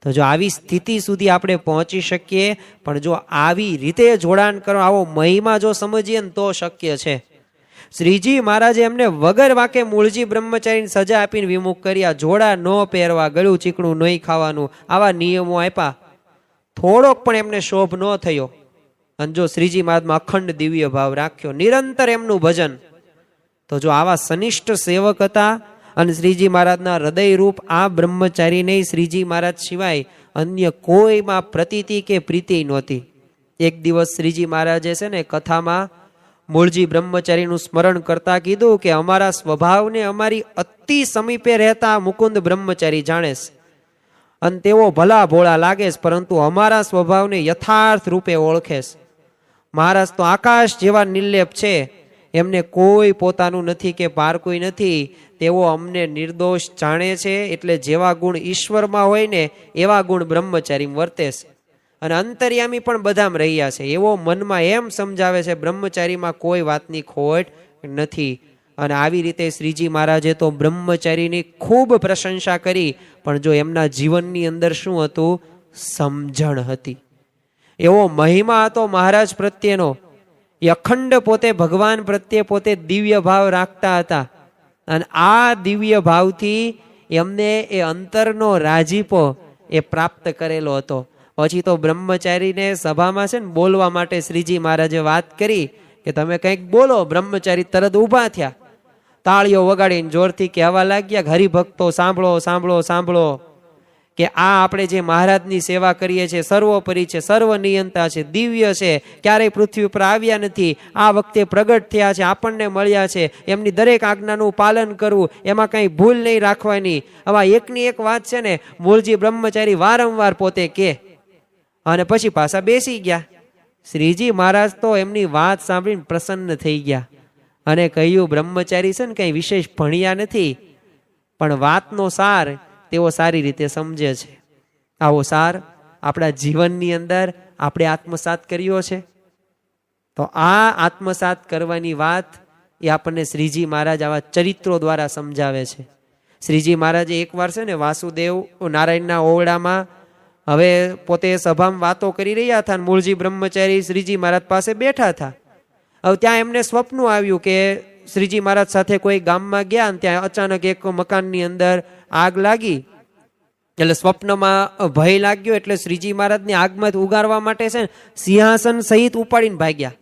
S1: તો જો આવી સ્થિતિ સુધી આપણે પહોંચી શકીએ, પણ જો આવી રીતે જોડાણ કરો, આવો મહિમા જો સમજીએ ને તો શક્ય છે. શ્રીજી મહારાજે એમને વગર વાકે મૂળજી બ્રહ્મચારીને સજા આપીને વિમુખ કર્યા. જોડા ન પહેરવા, ગળું ચીકણું નહીં ખાવાનું, આવા નિયમો આપ્યા. થોડોક પણ એમને શોભ ન થયો. અને જો શ્રીજી મહારાજમાં અખંડ દિવ્ય ભાવ રાખ્યો, નિરંતર એમનું ભજન. તો જો આવા સનિષ્ઠ સેવક હતા અને શ્રીજી મહારાજના હૃદયરૂપ આ બ્રહ્મચારીને શ્રીજી મહારાજ સિવાય અન્ય કોઈમાં પ્રતીતિ કે પ્રીતિ નહોતી. એક દિવસ શ્રીજી મહારાજે છે ને કથામાં મૂળજી બ્રહ્મચારીનું સ્મરણ કરતા કીધું કે અમારા સ્વભાવને અમારી અતિ સમીપે રહેતા મુકુંદ બ્રહ્મચારી જાણે છે અને તેઓ ભલા ભોળા લાગે છે, પરંતુ અમારા સ્વભાવને યથાર્થ રૂપે ઓળખે છે. મહારાજ તો આકાશ જેવા નિર્લેપ છે, એમને કોઈ પોતાનું નથી કે પારકુઈ નથી. તેઓ અમને નિર્દોષ જાણે છે, એટલે જેવા ગુણ ઈશ્વરમાં હોય ને એવા ગુણ બ્રહ્મચારીમાં વર્તે છે. અને અંતર્યામી પણ બધામાં રહ્યા છે, એવો મનમાં એમ સમજાવે છે બ્રહ્મચારીમાં કોઈ વાતની ખોટ નથી. અને આવી રીતે શ્રીજી મહારાજે તો બ્રહ્મચારીની ખૂબ પ્રશંસા કરી, પણ જો એમના જીવનની અંદર શું હતું? સમજણ હતી. એવો મહિમા હતો મહારાજ પ્રત્યેનો. એ અખંડ પોતે ભગવાન પ્રત્યે પોતે દિવ્ય ભાવ રાખતા હતા. અને આ દિવ્ય ભાવથી એમને એ અંતરનો રાજીપો એ પ્રાપ્ત કરેલો હતો. પછી તો બ્રહ્મચારીને સભામાં છે ને બોલવા માટે શ્રીજી મહારાજે વાત કરી કે તમે કંઈક બોલો. બ્રહ્મચારી તરત ઊભા થયા, તાળીઓ વગાડીને જોરથી કહેવા લાગ્યા, હરિભક્તો સાંભળો સાંભળો સાંભળો, કે આ આપણે જે મહારાજની સેવા કરીએ છીએ સર્વોપરી છે, સર્વનિયંતા છે, દિવ્ય છે, ક્યારેય પૃથ્વી ઉપર આવ્યા નથી, આ વખતે પ્રગટ થયા છે, આપણને મળ્યા છે, એમની દરેક આજ્ઞાનું પાલન કરવું, એમાં કંઈ ભૂલ નહીં રાખવાની. આવા એકની એક વાત છે ને મૂળજી બ્રહ્મચારી વારંવાર પોતે કે, અને પછી પાછા બેસી ગયા. શ્રીજી મહારાજ તો એમની વાત સાંભળીને પ્રસન્ન થઈ ગયા અને કહ્યું બ્રહ્મચારી છે ને કંઈ વિશેષ ભણ્યા નથી, પણ વાતનો સાર તેઓ સારી રીતે સમજે છે. આવો સાર આપણા જીવનની અંદર આપણે આત્મસાત કર્યો છે. તો આ આત્મસાત કરવાની વાત એ આપણને શ્રીજી મહારાજ આવા ચરિત્રો દ્વારા સમજાવે છે. શ્રીજી મહારાજે એકવાર છે ને વાસુદેવ નારાયણના ઓરડામાં હવે પોતે સભામાં વાતો કરી રહ્યા હતા, મૂળજી બ્રહ્મચારી શ્રીજી મહારાજ પાસે બેઠા હતા. હવે ત્યાં એમને સ્વપ્ન આવ્યું કે શ્રીજી મહારાજ સાથે કોઈ ગામમાં ગયા અને ત્યાં અચાનક એક મકાનની અંદર આગ લાગી. એટલે સ્વપ્નમાં ભય લાગ્યો, એટલે શ્રીજી મહારાજની આગમાં ઉગારવા માટે છે ને સિંહાસન સહિત ઉપાડીને ભાગ્યા.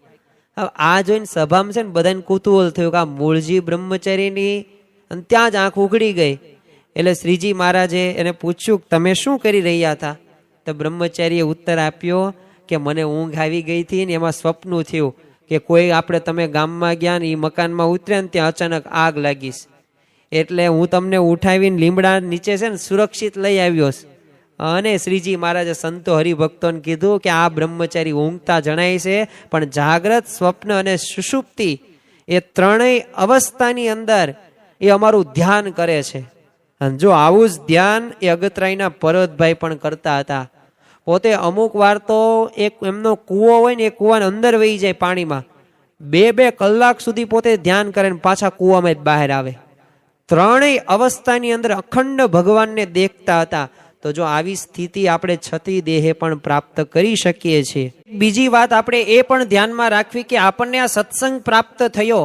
S1: હવે આ જોઈને સભામાં છે ને બધાને કુતૂહલ થયું કે આ મૂળજી બ્રહ્મચારીની, અને ત્યાં જ આંખ ઉઘડી ગઈ. એટલે શ્રીજી મહારાજે એને પૂછ્યું તમે શું કરી રહ્યા હતા? તો બ્રહ્મચારીએ ઉત્તર આપ્યો કે મને ઊંઘ આવી ગઈ હતી ને એમાં સ્વપ્ન થયું કે કોઈ આપણે તમે ગામમાં ગયા ને એ મકાનમાં ઉતર્યા ને ત્યાં અચાનક આગ લાગીશ, એટલે હું તમને ઉઠાવીને લીમડા નીચે છે ને સુરક્ષિત લઈ આવ્યો. અને શ્રીજી મહારાજે સંતો હરિભક્તોને કીધું કે આ બ્રહ્મચારી ઊંઘતા જણાય છે, પણ જાગ્રત, સ્વપ્ન અને સુષુપ્તિ એ ત્રણેય અવસ્થાની અંદર એ અમારું ધ્યાન કરે છે. અને જો આવું જ ધ્યાન એ અગતરાયના પર્વતભાઈ પણ કરતા હતા. પોતે અમુક વાર તો એક એમનો કૂવો હોય ને એ કૂવાની અંદર વહી જાય પાણીમાં, 2-2 કલાક સુધી પોતે ધ્યાન કરે ને પાછા કૂવામાં જ બહાર આવે. ત્રણેય અવસ્થાની અંદર અખંડ ભગવાનને દેખતા હતા. તો જો આવી સ્થિતિ આપણે છતી દેહે પણ પ્રાપ્ત કરી શકીએ છીએ. બીજી વાત આપણે એ પણ ધ્યાનમાં રાખવી કે આપણને આ સત્સંગ પ્રાપ્ત થયો,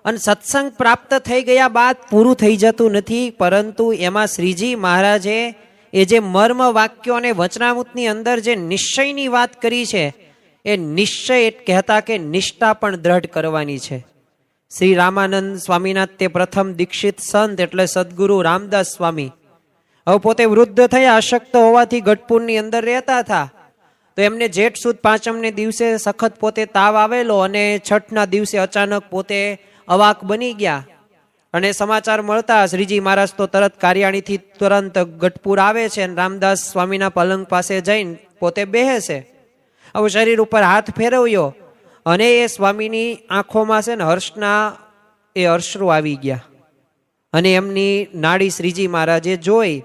S1: અને સત્સંગ પ્રાપ્ત થઈ ગયા બાદ પૂરું થઈ જતું નથી, પરંતુ એમાં શ્રીજી મહારાજે એ જે મર્મ વાક્યો અને વચનામૃતની અંદર જે નિશ્ચયની વાત કરી છે એ નિશ્ચય કહેતા કે નિષ્ઠા પણ દ્રઢ કરવાની છે. શ્રી રામાનંદ સ્વામીના તે પ્રથમ દીક્ષિત સંત એટલે સદગુરુ રામદાસ સ્વામી હવે પોતે વૃદ્ધ થયા, અશક્ત હોવાથી ગઢપુરની અંદર રહેતા હતા. તો એમને જેઠ સુદ પાંચમને દિવસે સખત પોતે તાવ આવેલો અને છઠના દિવસે અચાનક પોતે અવાક બની ગયા. અને સમાચાર મળતા શ્રીજી મહારાજ તો તરત કાર્યાણીથી તુરંત ગઢપુર આવે છે અને રામદાસ સ્વામીના પલંગ પાસે જઈને પોતે બેસે છે. હવે શરીર ઉપર હાથ ફેરવ્યો અને એ સ્વામીની આંખોમાં છે ને હર્ષના એ અશ્રુ આવી ગયા. અને એમની નાડી શ્રીજી મહારાજે જોઈ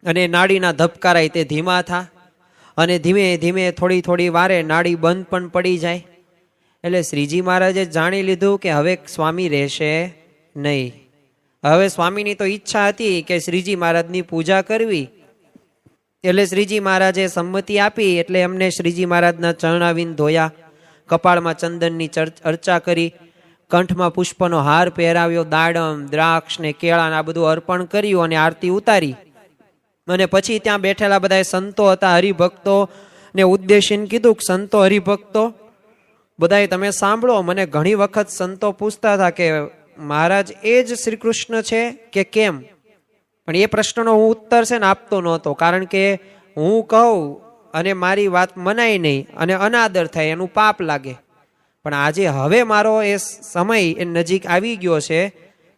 S1: અને નાડીના ધબકારાય તે ધીમા થા અને ધીમે ધીમે થોડી થોડી વારે નાડી બંધ પણ પડી જાય. એટલે શ્રીજી મહારાજે જાણી લીધું કે હવે સ્વામી રહેશે નહીં. હવે સ્વામીની તો ઈચ્છા હતી કે શ્રીજી મહારાજની પૂજા કરવી. એટલે શ્રીજી મહારાજે સંમતિ આપી. એટલે એમને શ્રીજી મહારાજના ચરણાવીન ધોયા, કપાળમાં ચંદનની અર્ચા કરી, કંઠમાં પુષ્પનો હાર પહેરાવ્યો, દાડમ દ્રાક્ષ ને કેળા આ બધું અર્પણ કર્યું અને આરતી ઉતારી. અને પછી ત્યાં બેઠેલા બધા સંતો હતા, હરિભક્તો ને ઉદ્દેશીને કીધું કે સંતો હરિભક્તો બધાએ તમે સાંભળો. મને ઘણી વખત સંતો પૂછતા હતા કે મહારાજ એ જ શ્રી કૃષ્ણ છે કે કેમ, પણ એ પ્રશ્નનો હું ઉત્તર છે ને આપતો નહોતો, કારણ કે હું કહું અને મારી વાત મનાય નહીં અને અનાદર થાય એનું પાપ લાગે. પણ આજે હવે મારો એ સમય એ નજીક આવી ગયો છે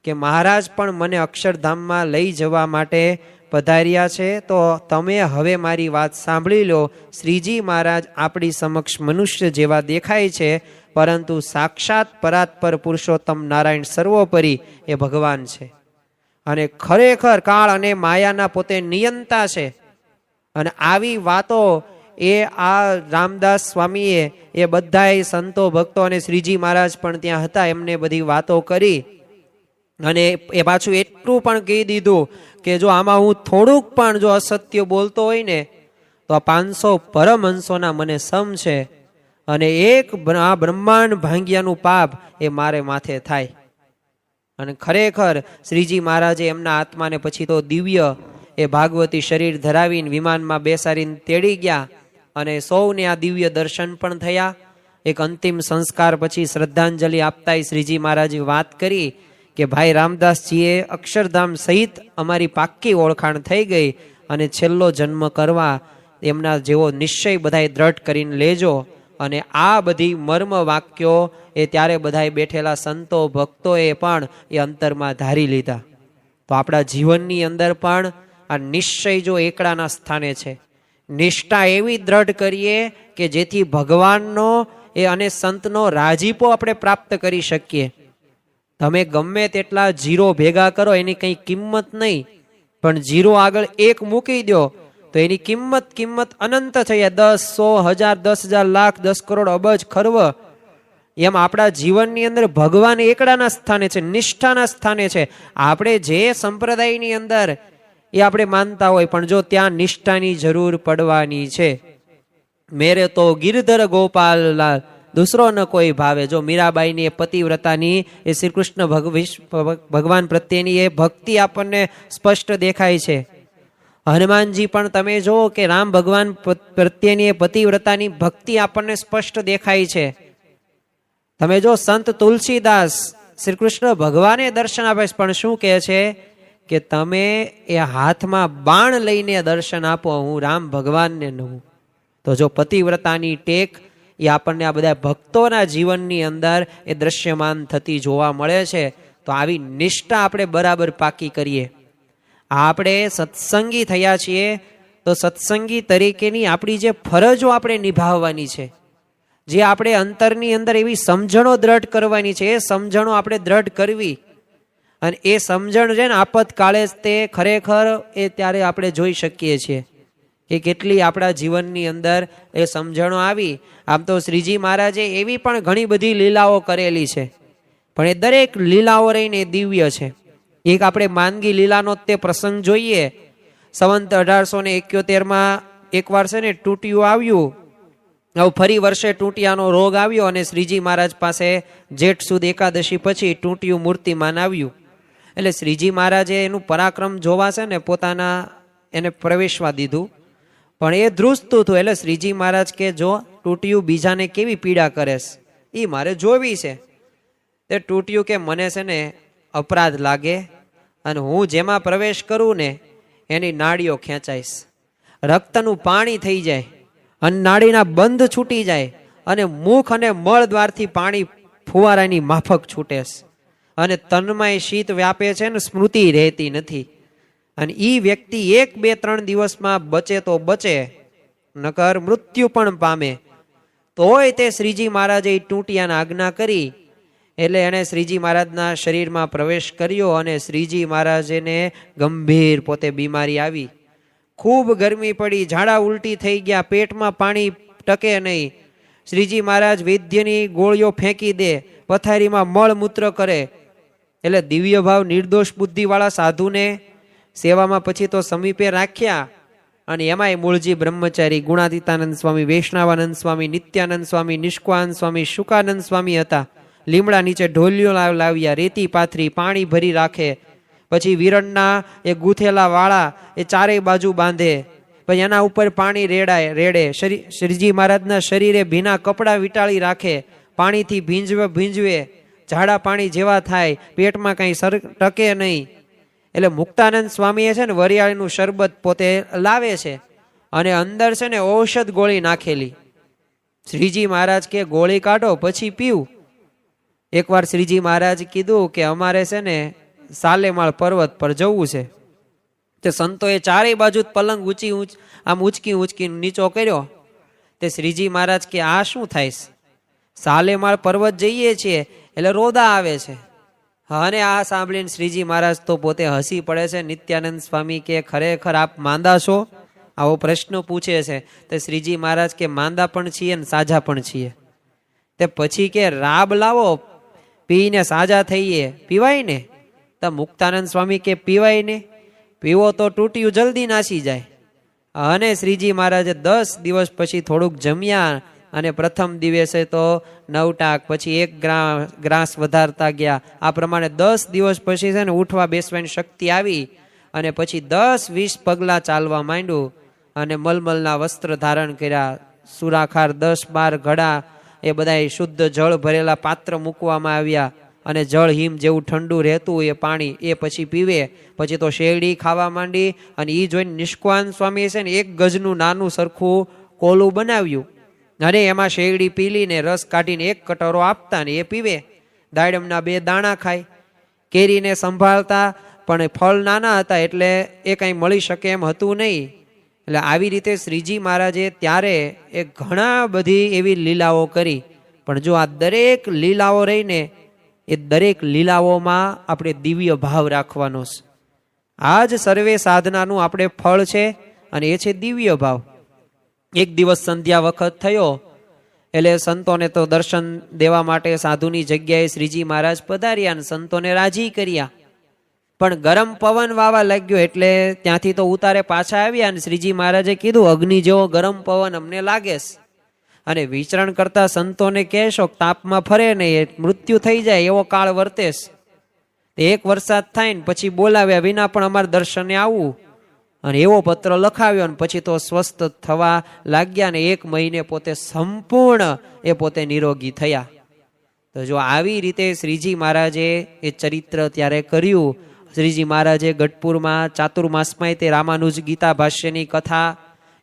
S1: કે મહારાજ પણ મને અક્ષરધામમાં લઈ જવા માટે પધાર્યા છે. તો તમે હવે મારી વાત સાંભળી લો. શ્રીજી મહારાજ આપણી સમક્ષ મનુષ્ય જેવા દેખાય છે, પરંતુ સાક્ષાત પરાત્પર પુરુષોત્તમ નારાયણ સર્વોપરી એ ભગવાન છે અને ખરેખર કાળ અને માયાના પોતે નિયંતા છે. અને આવી વાતો એ આ રામદાસ સ્વામીએ એ બધાય સંતો ભક્તો અને શ્રીજી મહારાજ પણ ત્યાં હતા એમને બધી વાતો કરી. અને એ પાછું એટલું પણ કહી દીધું કે જો આમાં હું થોડુંક પણ જો અસત્ય બોલતો હોય ને તો આ 500 પરમહંસોના મને સમ છે અને એક આ બ્રહ્માંડ ભાંગ્યાનું પાપ એ મારે માથે થાય. અને ખરેખર શ્રીજી મહારાજે એમના આત્માને પછી તો દિવ્ય એ ભાગવતી શરીર ધરાવીને વિમાનમાં બેસાડીને તેડી ગયા અને સૌને આ દિવ્ય દર્શન પણ થયા. એક અંતિમ સંસ્કાર પછી શ્રદ્ધાંજલિ આપતા શ્રીજી મહારાજે વાત કરી કે ભાઈ રામદાસજીએ અક્ષરધામ સહિત અમારી પાક્કી ઓળખાણ થઈ ગઈ અને છેલ્લો જન્મ કરવા એમના જેવો નિશ્ચય બધાએ દ્રઢ કરીને લેજો. અને આ બધી મર્મ વાક્યો એ ત્યારે બધાએ બેઠેલા સંતો ભક્તોએ પણ એ અંતરમાં ધારી લીધા. તો આપણા જીવનની અંદર પણ આ નિશ્ચય જો એકડાના સ્થાને છે, નિષ્ઠા એવી દ્રઢ કરીએ કે જેથી ભગવાનનો એ અને સંતનો રાજીપો આપણે પ્રાપ્ત કરી શકીએ. તમે ગમે તેટલા જીરો ભેગા કરો એની કંઈ કિંમત નહીં, પણ જીરો આગળ એક મૂકી દો તો એની કિંમત અનંત થઈ જાય. 10, 100, 1000, 10,000, લાખ, 10 કરોડ, અબજ, ખર્વ. એમ આપણા જીવનની અંદર ભગવાન એકડાના સ્થાને છે, નિષ્ઠાના સ્થાને છે. આપણે જે સંપ્રદાયની અંદર એ આપણે માનતા હોય, પણ જો ત્યાં નિષ્ઠાની જરૂર પડવાની છે. મેરે તો ગિરધર ગોપાલ લાલ દૂસરો ન કોઈ ભાવે. જો મીરાબાઈની એ પતિવ્રતાની એ શ્રી કૃષ્ણ ભગવાન પ્રત્યેની એ ભક્તિ આપણને સ્પષ્ટ દેખાય છે. હનુમાનજી પણ તમે જુઓ કે રામ ભગવાન પ્રત્યેની એ પતિવ્રતાની ભક્તિ આપણને સ્પષ્ટ દેખાય છે. તમે જો સંત તુલસીદાસ શ્રી કૃષ્ણ ભગવાને દર્શન આપે છે, પણ શું કહે છે કે તમે એ હાથમાં બાણ લઈને દર્શન આપો, હું રામ ભગવાનને નવું. તો જો પતિવ્રતાની ટેક એ આપણને આ બધા ભક્તોના જીવનની અંદર એ દ્રશ્યમાન થતી જોવા મળે છે. તો આવી નિષ્ઠા આપણે બરાબર પાકી કરીએ. આપણે સત્સંગી થયા છીએ તો સત્સંગી તરીકેની આપણી જે ફરજો આપણે નિભાવવાની છે, જે આપણે અંતરની અંદર એવી સમજણો દ્રઢ કરવાની છે, એ સમજણો આપણે દ્રઢ કરવી. અને એ સમજણ છે ને આપતકાળે તે ખરેખર એ ત્યારે આપણે જોઈ શકીએ છીએ કે કેટલી આપણા જીવનની અંદર એ સમજણો આવી. આમ તો શ્રીજી મહારાજે એવી પણ ઘણી બધી લીલાઓ કરેલી છે, પણ એ દરેક લીલાઓ રહીને દિવ્ય છે. એક આપણે માંદગી લીલાનો તે પ્રસંગ જોઈએ. સંવંત 1871 એકવાર છે ને ટૂંટિયું આવ્યું. હવે ફરી વર્ષે ટૂંટિયાનો રોગ આવ્યો અને શ્રીજી મહારાજ પાસે જેઠ સુદ એકાદશી પછી ટૂંટિયું મૂર્તિમાન આવ્યું. એટલે શ્રીજી મહારાજે એનું પરાક્રમ જોવા છે ને પોતાના એને પ્રવેશવા દીધું, પણ એ ધ્રુજતું હતું. એટલે શ્રીજી મહારાજ કે જો તૂટ્યું બીજાને કેવી પીડા કરેશ, એ મારે જોવી છે. તે તૂટ્યું કે મને છે ને અપરાધ લાગે અને હું જેમાં પ્રવેશ કરું ને એની નાડીઓ ખેંચાઈશ, રક્તનું પાણી થઈ જાય અને નાડીના બંધ છૂટી જાય અને મુખ અને મળ દ્વારથી પાણી ફુવારાની માફક છૂટેશ અને તન્મય શીત વ્યાપે છે ને સ્મૃતિ રહેતી નથી. અને એ વ્યક્તિ 1, 2, 3 દિવસમાં બચે તો બચે, નકર મૃત્યુ પણ પામે. તોય તે શ્રીજી મહારાજે ટૂંટિયાને આજ્ઞા કરી એટલે એણે શ્રીજી મહારાજના શરીરમાં પ્રવેશ કર્યો અને શ્રીજી મહારાજને ગંભીર પોતે બીમારી આવી. ખૂબ ગરમી પડી, ઝાડા ઉલટી થઈ ગયા, પેટમાં પાણી ટકે નહીં. શ્રીજી મહારાજ વૈદ્યની ગોળીઓ ફેંકી દે, પથારીમાં મળમૂત્ર કરે. એટલે દિવ્ય ભાવ નિર્દોષ બુદ્ધિવાળા સાધુને સેવામાં પછી તો સમીપે રાખ્યા. અને એમાંય મૂળજી બ્રહ્મચારી ગુણાતીતાનંદ સ્વામી, વૈષ્ણવાનંદ સ્વામી, નિત્યાનંદ સ્વામી, નિષ્કાન સ્વામી, શુકાનંદ સ્વામી હતા. લીમડા નીચે ઢોલિયો લાવ્યા, રેતી પાથરી, પાણી ભરી રાખે. પછી વિરણના એ ગૂંથેલા વાળા એ ચારેય બાજુ બાંધે, પછી એના ઉપર પાણી રેડે. શ્રીજી મહારાજના શરીરે ભીના કપડાં વીંટાળી રાખે, પાણીથી ભીંજવે. ઝાડા પાણી જેવા થાય, પેટમાં કંઈ ટકે નહીં. એટલે મુક્તાનંદ સ્વામીએ છે ને વરિયાળીનું શરબત પોતે લાવે છે અને અંદર છે ને ઔષધ ગોળી નાખેલી. શ્રીજી મહારાજ કે ગોળી કાઢો પછી પીવું. એકવાર શ્રીજી મહારાજ કીધું કે અમારે છે ને સાલેમાળ પર્વત પર જવું છે. તે સંતોએ ચારેય બાજુ પલંગ ઊંચકી નીચો કર્યો. તે શ્રીજી મહારાજ કે આ શું થાય? સાલેમાળ પર્વત જઈએ છીએ એટલે રોદા આવે છે. અને આ સાંભળીને શ્રીજી મહારાજ તો પોતે હસી પડે છે. નિત્યાનંદ સ્વામી કે ખરેખર આપ માંદા છો? આવો પ્રશ્ન પૂછે છે. તે શ્રીજી મહારાજ કે માંદા પણ છીએ ને સાજા પણ છીએ. તે પછી કે રાબ લાવો, પીને સાજા થઈએ. પીવાય ને? તો મુક્તાનંદ સ્વામી કે પીવાય ને, પીવો તો તૂટ્યું જલ્દી નાસી જાય. અને શ્રીજી મહારાજે 10 દિવસ પછી થોડુંક જમ્યા અને પ્રથમ દિવસે તો 9 ટાક, પછી 1 ગ્રાસ વધારતા ગયા. આ પ્રમાણે 10 દિવસ પછી છે ને ઉઠવા બેસવાની શક્તિ આવી અને પછી 10-20 પગલા ચાલવા માંડ્યું અને મલમલના વસ્ત્ર ધારણ કર્યા. સુરાખાર 10-12 ઘડા એ બધા શુદ્ધ જળ ભરેલા પાત્ર મૂકવામાં આવ્યા અને જળ હિમ જેવું ઠંડુ રહેતું એ પાણી એ પછી પીવે. પછી તો શેરડી ખાવા માંડી અને એ જોઈને નિષ્કાન સ્વામી છે ને 1 ગજનું નાનું સરખું કોલું બનાવ્યું અને એમાં શેરડી પીલીને રસ કાઢીને 1 કટોરો આપતા ને એ પીવે. દાડમના 2 દાણા ખાય. કેરીને સંભાળતા પણ ફળ નાના હતા એટલે એ કંઈ મળી શકે એમ હતું નહીં. એટલે આવી રીતે શ્રીજી મહારાજે ત્યારે એ ઘણા બધી એવી લીલાઓ કરી. પણ જો આ દરેક લીલાઓ રહીને એ દરેક લીલાઓમાં આપણે દિવ્ય ભાવ રાખવાનો છે. આ જ સર્વે સાધનાનું આપણે ફળ છે અને એ છે દિવ્ય ભાવ. એક દિવસ સંધ્યા વખત થયો એટલે સંતોને તો દર્શન દેવા માટે સાધુની જગ્યાએ શ્રીજી મહારાજ પધાર્યા અને સંતોને રાજી કર્યા. પણ ગરમ પવન વાવા લાગ્યો એટલે ત્યાંથી તો ઉતારે પાછા આવ્યા અને શ્રીજી મહારાજે કીધું અગ્નિ જેવો ગરમ પવન અમને લાગે છે અને વિચરણ કરતા સંતોને કહેશો તાપમાં ફરે નહીં, મૃત્યુ થઈ જાય એવો કાળ વર્તેશ. 1 વરસાદ થાય ને પછી બોલાવ્યા વિના પણ અમારે દર્શને આવવું અને એવો પત્ર લખાવ્યો અને પછી તો સ્વસ્થ થવા લાગ્યા ને 1 મહિને પોતે સંપૂર્ણ એ પોતે નિરોગી થયા. તો જો આવી રીતે શ્રીજી મહારાજે એ ચરિત્ર ત્યારે કર્યું. શ્રીજી મહારાજે ગઢપુરમાં ચાતુર્માસમાં તે રામાનુજ ગીતા ભાષ્યની કથા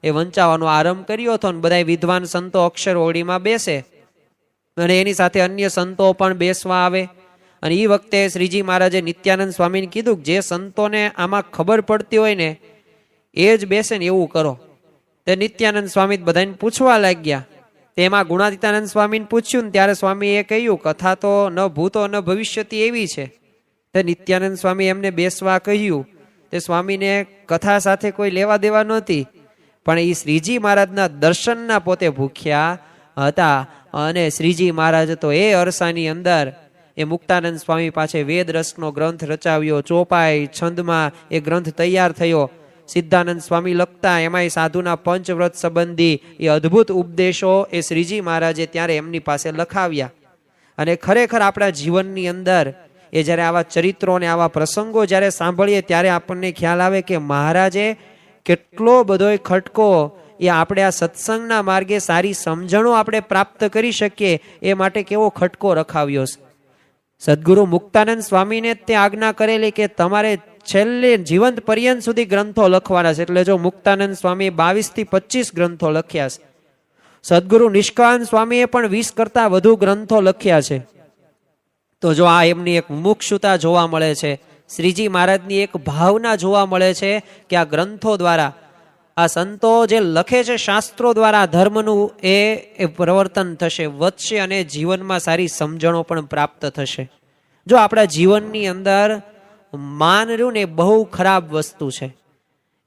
S1: એ વંચાવવાનો આરંભ કર્યો હતો અને બધા વિદ્વાન સંતો અક્ષર ઓળીમાં બેસે અને એની સાથે અન્ય સંતો પણ બેસવા આવે. અને એ વખતે શ્રીજી મહારાજે નિત્યાનંદ સ્વામીને કીધું કે જે સંતોને આમાં ખબર પડતી હોય ને એ જ બેસે ને એવું કરો. તે નિત્યાનંદ સ્વામી બધાને પૂછવા લાગ્યા. તેમાં ગુણાતીતાનંદ સ્વામીને પૂછ્યું ને ત્યારે સ્વામીએ કહ્યું કથા તો ન ભૂતો ન ભવિષ્યતી એવી છે. તે નિત્યાનંદ સ્વામી એમને બેસવા કહ્યું. તે સ્વામીને કથા સાથે કોઈ લેવા દેવા નહોતી પણ એ શ્રીજી મહારાજના દર્શનના પોતે ભૂખ્યા હતા. અને શ્રીજી મહારાજ તો એ અરસાની અંદર એ મુક્તાનંદ સ્વામી પાસે વેદ રસનો ગ્રંથ રચાવ્યો. ચોપાઈ છંદમાં એ ગ્રંથ તૈયાર થયો. સિદ્ધાનંદ સ્વામી લખતા એમાંય સાધુના પંચવ્રત સંબંધી એ અદ્ભુત ઉપદેશો એ શ્રીજી મહારાજે ત્યારે એમની પાસે લખાવ્યા. અને ખરેખર આપણા જીવનની અંદર એ જ્યારે આવા ચરિત્રો અને આવા પ્રસંગો જ્યારે સાંભળીએ ત્યારે આપણને ખ્યાલ આવે કે મહારાજે કેટલો બધો ખટકો એ આપણે આ સત્સંગના માર્ગે સારી સમજણો આપણે પ્રાપ્ત કરી શકીએ એ માટે કેવો ખટકો રખાવ્યો છે. સદગુરુ મુક્તાનંદ સ્વામીને તે આજ્ઞા કરેલી કે તમારે છેલ્લે જીવંત પર્યંત સુધી ગ્રંથો લખવાના છે. એટલે જો મુક્તાનંદ સ્વામીએ 22 થી 25 ગ્રંથો લખ્યા છે. સદગુરુ નિષ્કાળાનંદ સ્વામીએ પણ 20 કરતા વધુ ગ્રંથો લખ્યા છે. તો જો આ એમની એક મુક્ષુતા જોવા મળે છે, શ્રીજી મહારાજની એક ભાવના જોવા મળે છે કે આ ગ્રંથો દ્વારા આ સંતો જે લખે છે શાસ્ત્રો દ્વારા ધર્મનું એ પ્રવર્તન થશે, વધશે અને જીવનમાં સારી સમજણો પણ પ્રાપ્ત થશે. જો આપણા જીવનની અંદર માન રહ્યું ને બહુ ખરાબ વસ્તુ છે.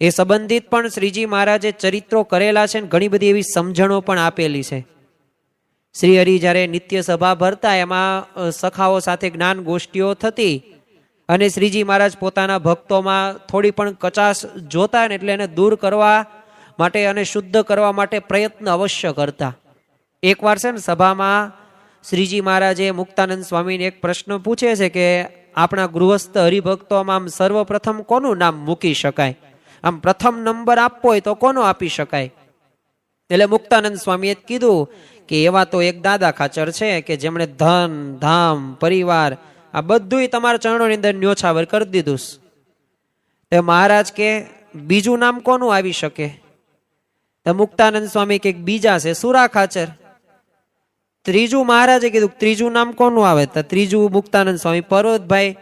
S1: એ સંબંધિત પણ શ્રીજી મહારાજે ચરિત્રો કરેલા છે, ઘણી બધી એવી સમજણો પણ આપેલી છે. શ્રી હરિ જ્યારે નિત્ય સભા ભરતા એમાં સખાઓ સાથે જ્ઞાન ગોષ્ઠીઓ થતી અને શ્રીજી મહારાજ પોતાના ભક્તોમાં થોડી પણ કચાશ જોતા ને એટલે એને દૂર કરવા માટે અને શુદ્ધ કરવા માટે પ્રયત્ન અવશ્ય કરતા. એકવાર છે ને સભામાં શ્રીજી મહારાજે મુક્તાનંદ સ્વામીને એક પ્રશ્ન પૂછે છે કે આપણા ગૃહસ્થ હરિભક્તોમાં આમ સર્વપ્રથમ કોનું નામ મૂકી શકાય, આમ પ્રથમ નંબર આપવો હોય તો કોનો આપી શકાય? એટલે મુક્તાનંદ સ્વામીએ કીધું કે એવા તો એક દાદા ખાચર છે કે જેમણે ધન ધામ પરિવાર આ બધું તમારા ચરણોની અંદર ન્યોછાવર કરી દીધું. તે મહારાજ કે બીજું નામ કોનું આવી શકે? તો મુક્તાનંદ સ્વામી કે બીજા છે સુરા ખાચર. ત્રીજું મહારાજે કીધું ત્રીજું નામ કોનું આવે? તો ત્રીજું મુક્તાનંદ સ્વામી પર્વતભાઈ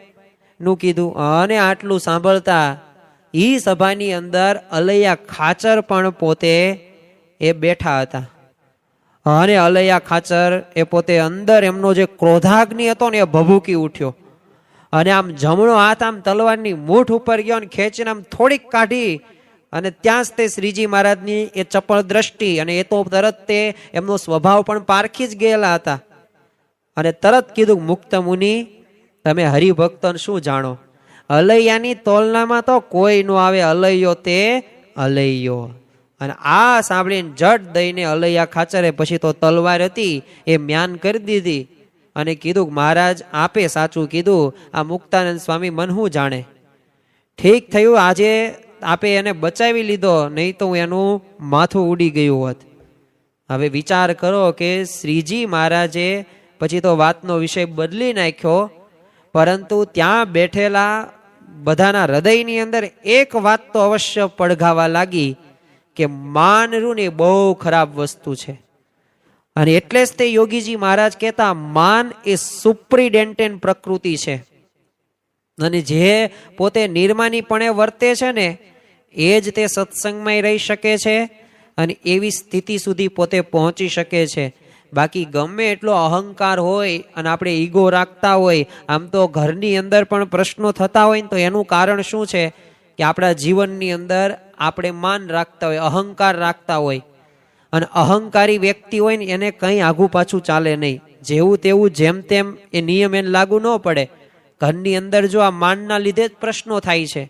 S1: નું કીધું. અને આટલું સાંભળતા ઈ સભાની અંદર અલૈયા ખાચર પણ પોતે એ બેઠા હતા. અને અલૈયા ખાચર એ પોતે અંદર એમનો જે ક્રોધાગ્નિ હતો ને એ ભભૂકી ઉઠ્યો અને આમ જમણો હાથ આમ તલવારની મૂઠ ઉપર ગયો અને ખેંચીને આમ થોડીક કાઢી અને ત્યાં જ તે શ્રીજી મહારાજની એ ચપળ દ્રષ્ટિ અને એ તો તરત તે એમનો સ્વભાવ પણ પારખી જ ગયેલા હતા અને તરત કીધું મુક્ત મુનિ તમે હરિભક્તોને શું જાણો? અલૈયાની તોલનામાં તો કોઈ નો આવે, અલૈયો તે અલૈયો. અને આ સાંભળીને જટ દઈને અલૈયા ખાચરે પછી તો તલવાર હતી એ મ્યાન કરી દીધી અને કીધું મહારાજ આપે સાચું કીધું, આ મુક્તાનંદ સ્વામી મન હું જાણે. ઠીક થયું આજે આપે એને બચાવી લીધો, નહીં તો એનું માથું ઉડી ગયું હોત. હવે વિચાર કરો કે શ્રીજી મહારાજે પછી તો વાતનો વિષય બદલી નાખ્યો, પરંતુ ત્યાં બેઠેલા બધાના હૃદયની અંદર એક વાત તો અવશ્ય પડઘાવા લાગી કે માન રૂ ને બહુ ખરાબ વસ્તુ છે. અને એટલે જ તે યોગીજી મહારાજ કહેતા માન એ સુપ્રિડેન્ટેન પ્રકૃતિ છે અને જે પોતે નિર્માનીપણે વર્તે છે ને એ જ તે સત્સંગમાં રહી શકે છે અને એવી સ્થિતિ સુધી પોતે પહોંચી શકે છે. બાકી ગમે એટલો અહંકાર હોય અને આપણે ઈગો રાખતા હોય, આમ તો ઘરની અંદર પણ પ્રશ્નો થતા હોય તો એનું કારણ શું છે કે આપણા જીવનની અંદર આપણે માન રાખતા હોય, અહંકાર રાખતા હોય. અને અહંકારી વ્યક્તિ હોય ને એને કંઈ આઘું પાછું ચાલે નહીં, જેવું તેવું જેમ તેમ એ નિયમ એને લાગુ ન પડે. ઘરની અંદર જો આ માનના લીધે જ પ્રશ્નો થાય છે.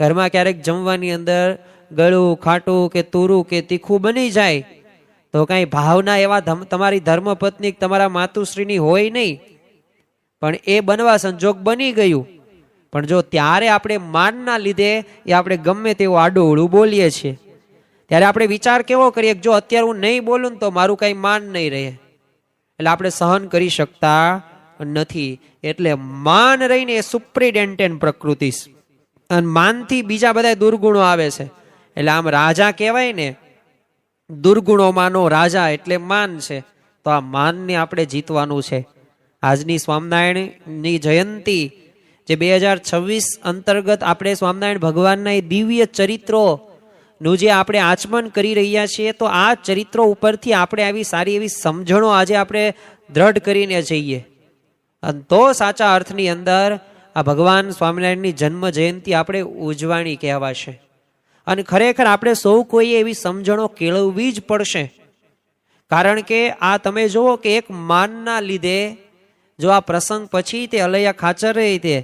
S1: ઘરમાં ક્યારેક જમવાની અંદર ગળું ખાટું કે તુરું કે તીખું બની જાય તો કઈ ભાવના એવા તમારી ધર્મપત્ની તમારા માતુશ્રીની હોય નહીં, પણ એ બનવા સંજોગ બની ગયું. પણ જો ત્યારે આપણે માનના લીધે એ આપણે ગમે તેવું આડું અવળું બોલીએ છીએ, ત્યારે આપણે વિચાર કેવો કરીએ જો અત્યારે હું નહીં બોલું ને તો મારું કઈ માન નહીં રહે, એટલે આપણે સહન કરી શકતા નથી. એટલે માન રહીને એ સુપ્રિડેન્ટેન પ્રકૃતિ અને માનથી બીજા બધા દુર્ગુણો આવે છે. એટલે આમ રાજા કહેવાય ને, દુર્ગુણોમાંનો રાજા એટલે માન છે. તો આ માનને આપણે જીતવાનું છે. આજની સ્વામિનારાયણની જયંતી જે 2026 અંતર્ગત આપણે સ્વામિનારાયણ ભગવાનના એ દિવ્ય ચરિત્રોનું જે આપણે આચમન કરી રહ્યા છીએ, તો આ ચરિત્રો ઉપરથી આપણે આવી સારી એવી સમજણો આજે આપણે દ્રઢ કરીને જઈએ તો સાચા અર્થની અંદર આ ભગવાન સ્વામિનારાયણની જન્મ જયંતી આપણે ઉજવાણી કહેવાશે. અને ખરેખર આપણે સૌ કોઈએ એવી સમજણો કેળવવી જ પડશે. કારણ કે આ તમે જુઓ કે એક માનના લીધે જો આ પ્રસંગ પછી તે અલૈયા ખાચર તે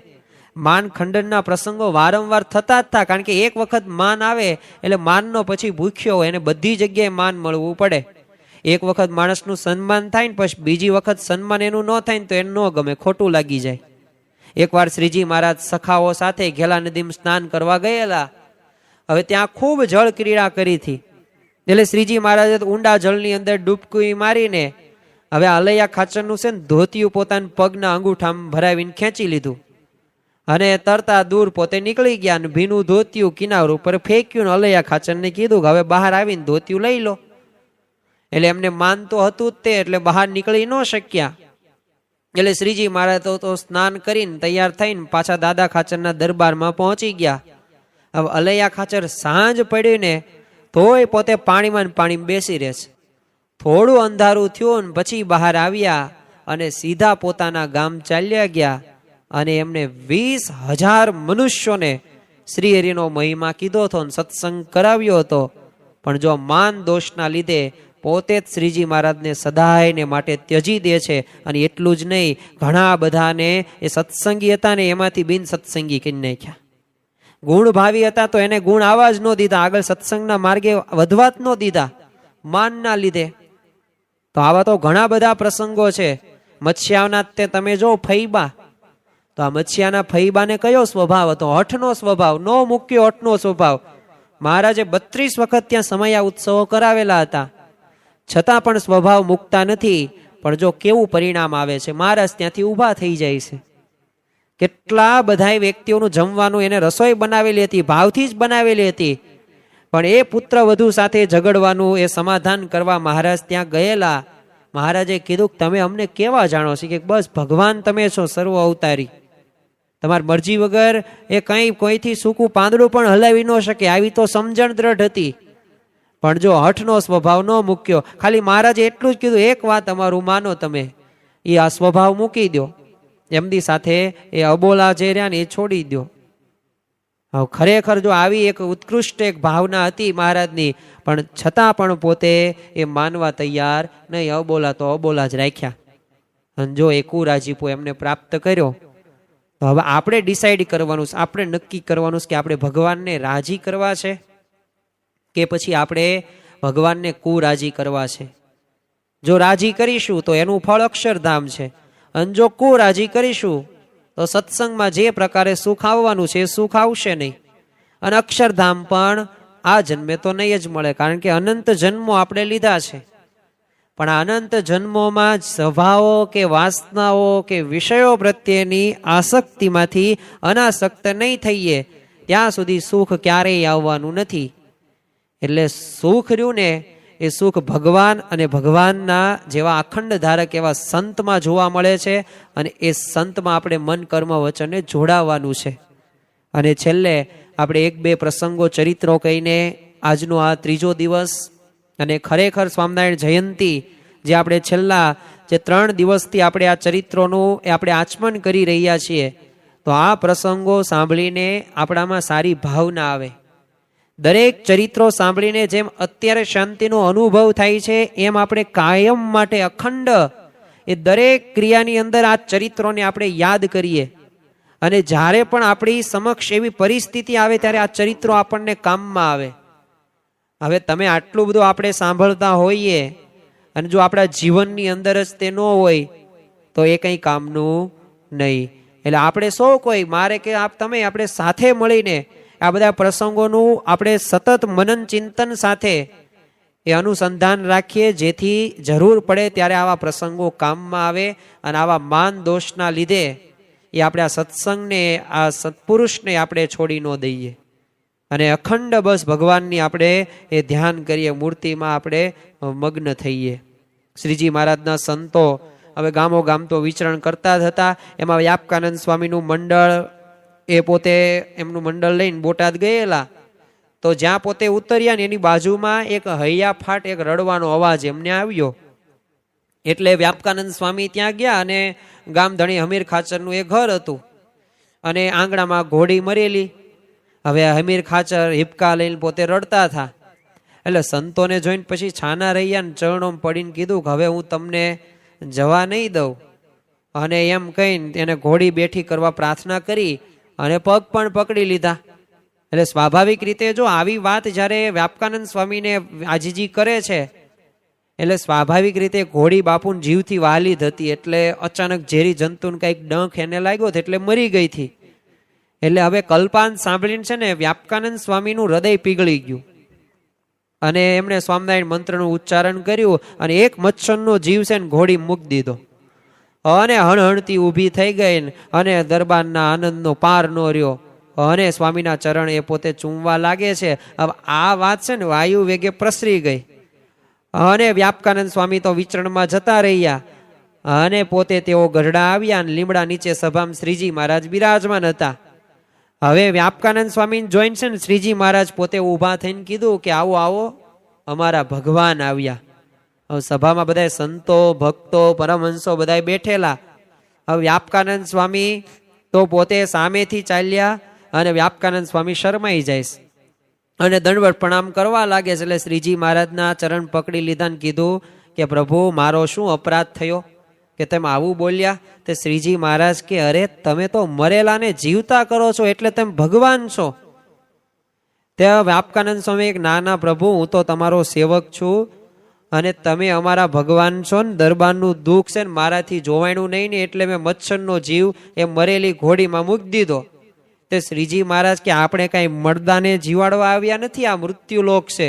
S1: માન ખંડનના પ્રસંગો વારંવાર થતા જ હતા. કારણ કે એક વખત માન આવે એટલે માનનો પછી ભૂખ્યો હોય, એને બધી જગ્યાએ માન મળવું પડે. એક વખત માણસનું સન્માન થાય ને પછી બીજી વખત સન્માન એનું ન થાય ને તો એને ન ગમે, ખોટું લાગી જાય. એકવાર શ્રીજી મહારાજ સખાઓ સાથે ઘેલા નદીમાં સ્નાન કરવા ગયેલા. હવે ત્યાં ખૂબ જળ ક્રીડા કરી હતી એટલે શ્રીજી મહારાજે ઊંડા જળની અંદર ડૂબકી મારીને હવે અલૈયા ખાચરનું છે ને ધોતિયું પોતાના પગના અંગૂઠામાં ભરાવીને ખેંચી લીધું અને તરતા દૂર પોતે નીકળી ગયા અને ભીનું ધોતિયું કિનાર ઉપર ફેંક્યું ને અલૈયા ખાચરને કીધું કે હવે બહાર આવીને ધોતિયું લઈ લો. એટલે એમને માન તો હતું જ તે, એટલે બહાર નીકળી ન શક્યા. એટલે શ્રીજી મહારાજ તો સ્નાન કરીને તૈયાર થઈને પાછા દાદા ખાચરના દરબારમાં પહોંચી ગયા. હવે અલૈયા ખાચર સાંજ પડીને તોય પોતે પાણીમાં બેસી રહે છે. થોડું અંધારું થયું ને પછી બહાર આવ્યા અને સીધા પોતાના ગામ ચાલ્યા ગયા અને એમને 20,000 મનુષ્યોને શ્રી હરિનો મહિમા કીધો હતો ને સત્સંગ કરાવ્યો હતો. પણ જો માન દોષના લીધે પોતે જ શ્રીજી મહારાજને સદાયને માટે ત્યજી દે છે. અને એટલું જ નહીં, ઘણા બધાને એ સત્સંગી હતા ને એમાંથી બિન સત્સંગી કરી નાખ્યા. ગુણ ભાવી હતા તો એને ગુણ આવવા જ ન દીધા, આગળ સત્સંગના માર્ગે વધવા જ ન દીધા માનના લીધે. તો આવા તો ઘણા બધા પ્રસંગો છે. મત્સ્યાના તે તમે જો ફૈબા, તો આ મત્સ્યાના ફૈબાને કયો સ્વભાવ હતો? હઠનો સ્વભાવ, નો મૂક્યો હઠનો સ્વભાવ. મહારાજે 32 વખત ત્યાં સમયા ઉત્સવો કરાવેલા હતા, છતાં પણ સ્વભાવ મૂકતા નથી. પણ જો કેવું પરિણામ આવે છે, મહારાજ ત્યાંથી ઊભા થઈ જાય છે. કેટલા બધા વ્યક્તિઓનું જમવાનું એને રસોઈ બનાવેલી હતી, ભાવથી જ બનાવેલી હતી. પણ એ પુત્ર વધુ સાથે ઝઘડવાનું, એ સમાધાન કરવા મહારાજ ત્યાં ગયેલા. મહારાજે કીધું કે તમે અમને કેવા જાણો છો? કે બસ ભગવાન તમે છો સર્વ અવતારી, તમારી મરજી વગર એ કંઈ કોઈથી સૂકું પાંદડું પણ હલાવી ન શકે, આવી તો સમજણ દ્રઢ હતી. પણ જો હઠનો સ્વભાવ ન મૂક્યો, ખાલી મહારાજે એટલું જ કીધું, એક વાત અમારું માનો તમે, એ આ સ્વભાવ મૂકી દો, એમની સાથે એ અબોલા જે રહ્યા ને એ છોડી દો. હવે ખરેખર જો આવી એક ઉત્કૃષ્ટ એક ભાવના હતી મહારાજની, પણ છતાં પણ પોતે એ માનવા તૈયાર નહીં, અબોલા તો અબોલા જ રાખ્યા. અને જો એ કુરાજીપો એમને પ્રાપ્ત કર્યો, તો હવે આપણે ડિસાઈડ કરવાનું છે, આપણે નક્કી કરવાનું છે કે આપણે ભગવાનને રાજી કરવા છે કે પછી આપણે ભગવાનને કુરાજી કરવા છે. જો રાજી કરીશું તો એનું ફળ અક્ષરધામ છે, અને જો કુરાજી કરીશું તો સત્સંગમાં જે પ્રકારે સુખ આવવાનું છે એ સુખ આવશે નહીં, અને અક્ષરધામ પણ આ જન્મે તો નહીં જ મળે, કારણ કે અનંત જન્મો આપણે લીધા છે. પણ આ અનંત જન્મોમાં સ્વભાવો કે વાસનાઓ કે વિષયો પ્રત્યેની આસક્તિમાંથી અનાસક્ત નહીં થઈએ ત્યાં સુધી સુખ ક્યારેય આવવાનું નથી. એટલે સુખ રહ્યું ને એ સુખ ભગવાન અને ભગવાનના જેવા અખંડ ધારક એવા સંતમાં જોવા મળે છે, અને એ સંતમાં આપણે મન કર્મ વચને જોડાવાનું છે. અને છેલ્લે આપણે 1-2 પ્રસંગો ચરિત્રો કહીને આજનો આ 3જો દિવસ અને ખરેખર સ્વામિનારાયણ જયંતી જે આપણે છેલ્લા જે 3 દિવસથી આપણે આ ચરિત્રોનું એ આપણે આચમન કરી રહ્યા છીએ, તો આ પ્રસંગો સાંભળીને આપણામાં સારી ભાવના આવે. દરેક ચરિત્રો સાંભળીને જેમ અત્યારે શાંતિનો અનુભવ થાય છે, એમ આપણે કાયમ માટે અખંડ એ દરેક ક્રિયાની અંદર આ ચરિત્રોને આપણે યાદ કરીએ. અને જ્યારે પણ આપણી સમક્ષ એવી પરિસ્થિતિ આવે ત્યારે આ ચરિત્રો આપણને કામમાં આવે. હવે તમે આટલું બધું આપણે સાંભળતા હોઈએ અને જો આપણા જીવનની અંદર જ તે ન હોય તો એ કંઈ કામનું નહીં. એટલે આપણે સૌ કોઈ, મારે કે તમે આપણે સાથે મળીને આ બધા પ્રસંગોનું આપણે સતત મનન ચિંતન સાથે એ અનુસંધાન રાખીએ, જેથી જરૂર પડે ત્યારે આવા પ્રસંગો કામમાં આવે. અને આવા માન દોષના લીધે એ આપણે આ સત્સંગને, આ સત્પુરુષને આપણે છોડી ન દઈએ, અને અખંડ બસ ભગવાનની આપણે એ ધ્યાન કરીએ, મૂર્તિમાં આપણે મગ્ન થઈએ. શ્રીજી મહારાજના સંતો હવે ગામો ગામ તો વિચરણ કરતા જ હતા. એમાં વ્યાપકાનંદ સ્વામીનું મંડળ, એ પોતે એમનું મંડળ લઈને બોટાદ ગયેલા. તો જ્યાં પોતે ઉતર્યા ને એની બાજુમાં એક હૈયા ફાટ એક રડવાનો અવાજ એમને આવ્યો. એટલે વ્યાપકાનંદ સ્વામી ત્યાં ગયા, અને ગામધણી હમીર ખાચરનું એ ઘર હતું, અને આંગણામાં ઘોડી મરેલી. હવે હમીર ખાચર હિપકા લઈને પોતે રડતા હતા. એટલે સંતોને જોઈને પછી છાના રહ્યા ને ચરણોમાં પડીને કીધું કે હવે હું તમને જવા નહીં દઉં. અને એમ કહીને એને ઘોડી બેઠી કરવા પ્રાર્થના કરી અને પગ પણ પકડી લીધા. એટલે સ્વાભાવિક રીતે જો આવી વાત જ્યારે વ્યાપકાનંદ સ્વામીને આજીજી કરે છે, એટલે સ્વાભાવિક રીતે ઘોડી બાપુને જીવથી વાલી હતી. એટલે અચાનક ઝેરી જંતુને કંઈક ડંખ એને લાગ્યો એટલે મરી ગઈ હતી. એટલે હવે કલ્પાંત સાંભળીને છે ને વ્યાપકાનંદ સ્વામીનું હૃદય પીગળી ગયું. અને એમણે સ્વામિનારાયણ મંત્રનું ઉચ્ચારણ કર્યું અને એક મચ્છરનો જીવ છે ને ઘોડી મૂકી દીધો અને હણહણતી ઊભી થઈ ગઈ અને દરબારના આનંદનો પાર નો રહ્યો અને સ્વામીના ચરણ એ પોતે ચૂમવા લાગે છે. હવે આ વાત છે ને વાયુ વેગે પ્રસરી ગઈ અને વ્યાપકાનંદ સ્વામી તો વિચરણમાં જતા રહ્યા અને પોતે તેઓ ગઢડા આવ્યા અને લીમડા નીચે સભામાં શ્રીજી મહારાજ બિરાજમાન હતા. હવે વ્યાપકાનંદ સ્વામી જોઈને છે ને શ્રીજી મહારાજ પોતે ઊભા થઈને કીધું કે આવો આવો, અમારા ભગવાન આવ્યા. હવે સભામાં બધા સંતો ભક્તો પરમહંસો બધા બેઠેલા. હવે વ્યાપકાનંદ સ્વામી તો પોતે સામેથી ચાલ્યા અને વ્યાપકાનંદ સ્વામી શરમાઈ જાય અને દંડવત પ્રણામ કરવા લાગે છે. એટલે શ્રીજી મહારાજના ચરણ પકડી લીધા ને કીધું કે પ્રભુ મારો શું અપરાધ થયો કે તમે આવું બોલ્યા? તે શ્રીજી મહારાજ કે અરે તમે તો મરેલાને જીવતા કરો છો એટલે તમે ભગવાન છો. ત્યાં વ્યાપકાનંદ સ્વામી એક નાના પ્રભુ હું તો તમારો સેવક છું અને તમે અમારા ભગવાન છો ને દરબારનું દુઃખ છે ને મારાથી જોવાણું નહીં ને એટલે મેં મચ્છરનો જીવ એ મરેલી ઘોડીમાં મૂકી દીધો. તે શ્રીજી મહારાજ કે આપણે કઈ મરદાને જીવાડવા આવ્યા નથી, આ મૃત્યુલોક છે.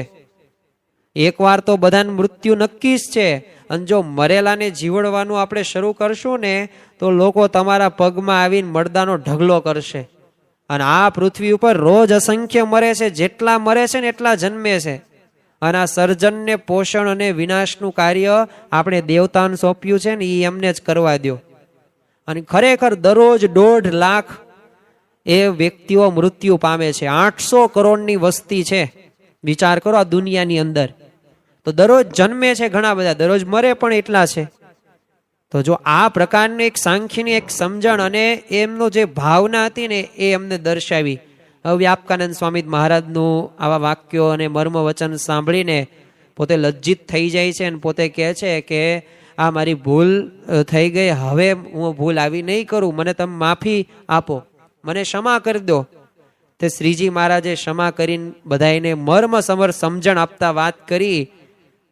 S1: એકવાર તો બધાને મૃત્યુ નક્કી જ છે અને જો મરેલાને જીવડવાનું આપણે શરૂ કરશું ને તો લોકો તમારા પગમાં આવીને મરદાનો ઢગલો કરશે. અને આ પૃથ્વી ઉપર રોજ અસંખ્ય મરે છે, જેટલા મરે છે ને એટલા જન્મે છે. અને આ સર્જનને પોષણ અને વિનાશનું કાર્ય આપણે દેવતાને સોંપ્યું છે ને એ એમને જ કરવા દો. અને ખરેખર દરરોજ 1.5 લાખ એ વ્યક્તિઓ મૃત્યુ પામે છે. 800 કરોડની વસ્તી છે, વિચાર કરો આ દુનિયાની અંદર. તો દરરોજ જન્મે છે ઘણા બધા, દરરોજ મરે પણ એટલા છે. તો જો આ પ્રકારની એક સાંખ્યની એક સમજણ અને એમનો જે ભાવના હતી ને એ એમને દર્શાવી. હવે વ્યાપકાનંદ સ્વામી મહારાજનું આવા વાક્યો અને મર્મ વચન સાંભળીને પોતે લજ્જિત થઈ જાય છે અને પોતે કહે છે કે આ મારી ભૂલ થઈ ગઈ, હવે હું ભૂલ આવી નહીં કરું, મને તમે માફી આપો, મને ક્ષમા કરી દો. તે શ્રીજી મહારાજે ક્ષમા કરીને બધાને મર્મ સમર સમજણ આપતા વાત કરી.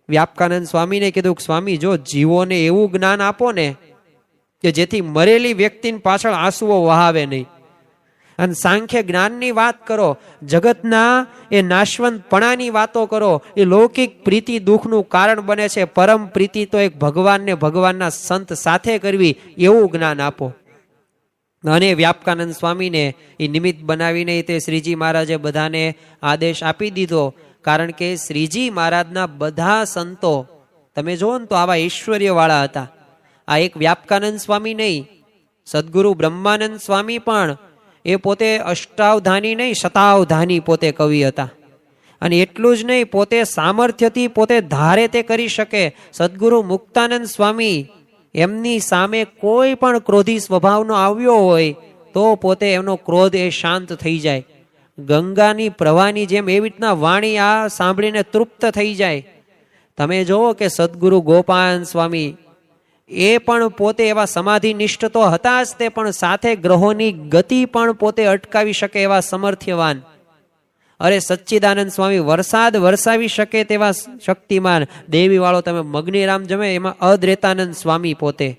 S1: વ્યાપકાનંદ સ્વામીને કીધું કે સ્વામી જો જીવોને એવું જ્ઞાન આપો ને કે જેથી મરેલી વ્યક્તિની પાછળ આંસુઓ વહાવે નહીં. અને સાંખ્ય જ્ઞાનની વાત કરો, જગતના એ નાશવંતપણાની વાતો કરો, એ લૌકિક પ્રીતિ દુઃખનું કારણ બને છે. પરમ પ્રીતિ તો એક ભગવાનને ભગવાનના સંત સાથે કરવી એવું જ્ઞાન આપો. અને વ્યાપકાનંદ સ્વામીને એ નિમિત્ત બનાવીને તે શ્રીજી મહારાજે બધાને આદેશ આપી દીધો. કારણ કે શ્રીજી મહારાજના બધા સંતો તમે જુઓ ને તો આવા ઐશ્વર્ય વાળા હતા. આ એક વ્યાપકાનંદ સ્વામી નહીં, સદગુરુ બ્રહ્માનંદ સ્વામી પણ એ પોતે અષ્ટાવધાની નહીં, શતાવધાની પોતે કવિ હતા. અને એટલું જ નહીં, પોતે સામર્થ્યથી પોતે ધારે તે કરી શકે. સદગુરુ મુક્તાનંદ સ્વામી એમની સામે કોઈ પણ ક્રોધી સ્વભાવનો આવ્યો હોય તો પોતે એમનો ક્રોધ એ શાંત થઈ જાય. ગંગાની પ્રવાહની જેમ એવી રીતના વાણી આ સાંભળીને તૃપ્ત થઈ જાય. તમે જુઓ કે સદગુરુ ગોપાલ સ્વામી એ પણ પોતે એવા સમાધિ નિષ્ઠ તો હતા જ, તે પણ સાથે ગ્રહોની ગતિ પણ પોતે અટકાવી શકે એવા સમર્થ્યવાન. અરે સચ્ચિદાનંદ સ્વામી વરસાદ વરસાવી શકે તેવા શક્તિમાન. દેવી વાળો તમે મગ્નિરામ જમે એમાં અદ્વૈતાનંદ સ્વામી પોતે.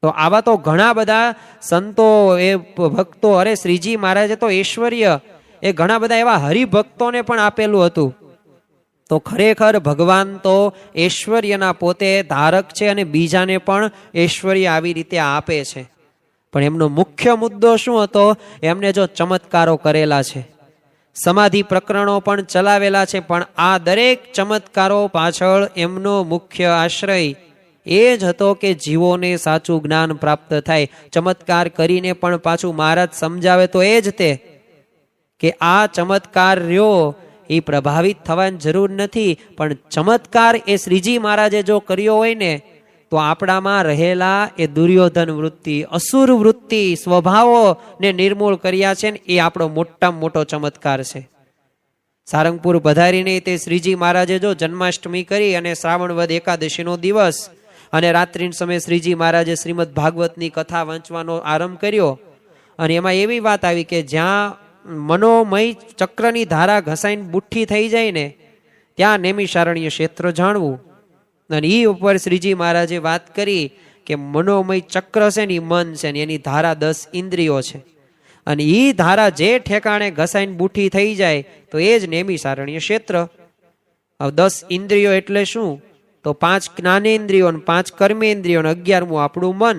S1: તો આવા તો ઘણા બધા સંતો એ ભક્તો, અરે શ્રીજી મહારાજે તો ઐશ્વર્ય એ ઘણા બધા એવા હરિભક્તોને પણ આપેલું હતું. તો ખરેખર ભગવાન તો ઐશ્વર્યના પોતે ધારક છે અને બીજાને પણ ઐશ્વર્ય આવી રીતે આપે છે. પણ એમનો મુખ્ય મુદ્દો શું હતો? એમને જો ચમત્કારો કરેલા છે, સમાધિ પ્રકરણો પણ ચલાવેલા છે, પણ આ દરેક ચમત્કારો પાછળ એમનો મુખ્ય આશ્રય એ જ હતો કે જીવોને સાચું જ્ઞાન પ્રાપ્ત થાય. ચમત્કાર કરીને પણ પાછું મહારાજ સમજાવે તો એ જ તે કે આ ચમત્કાર રહ્યો એ પ્રભાવિત થવાની જરૂર નથી, પણ ચમત્કાર એ શ્રીજી મહારાજે જો કર્યો હોય ને તો આપણામાં રહેલા એ દુર્યોધન વૃત્તિ, અસુર વૃત્તિ, સ્વભાવોને નિર્મૂળ કર્યા છે ને એ આપણો મોટામાં મોટો ચમત્કાર છે. સારંગપુર પધારીને તે શ્રીજી મહારાજે જો જન્માષ્ટમી કરી અને શ્રાવણ વદ એકાદશીનો દિવસ અને રાત્રિ સમયે શ્રીજી મહારાજે શ્રીમદ ભાગવતની કથા વાંચવાનો આરંભ કર્યો. અને એમાં એવી વાત આવી કે જ્યાં મનોમય ચક્રની ધારા ઘસાઈને બુઠ્ઠી થઈ જાય ને ત્યાં નૈમિષારણ્ય ક્ષેત્ર જાણવું. અને એ ઉપર શ્રીજી મહારાજે વાત કરી કે મનોમય ચક્ર છે ને મન છે ને એની ધારા 10 ઇન્દ્રિયો છે. અને એ ધારા જે ઠેકાણે ઘસાઈને બુઠ્ઠી થઈ જાય તો એ જ નૈમિષારણ્ય ક્ષેત્ર. હવે 10 ઇન્દ્રિયો એટલે શું? તો 5 જ્ઞાનેન્દ્રિયો અને 5 કર્મેન્દ્રિયો અને 11મું આપણું મન.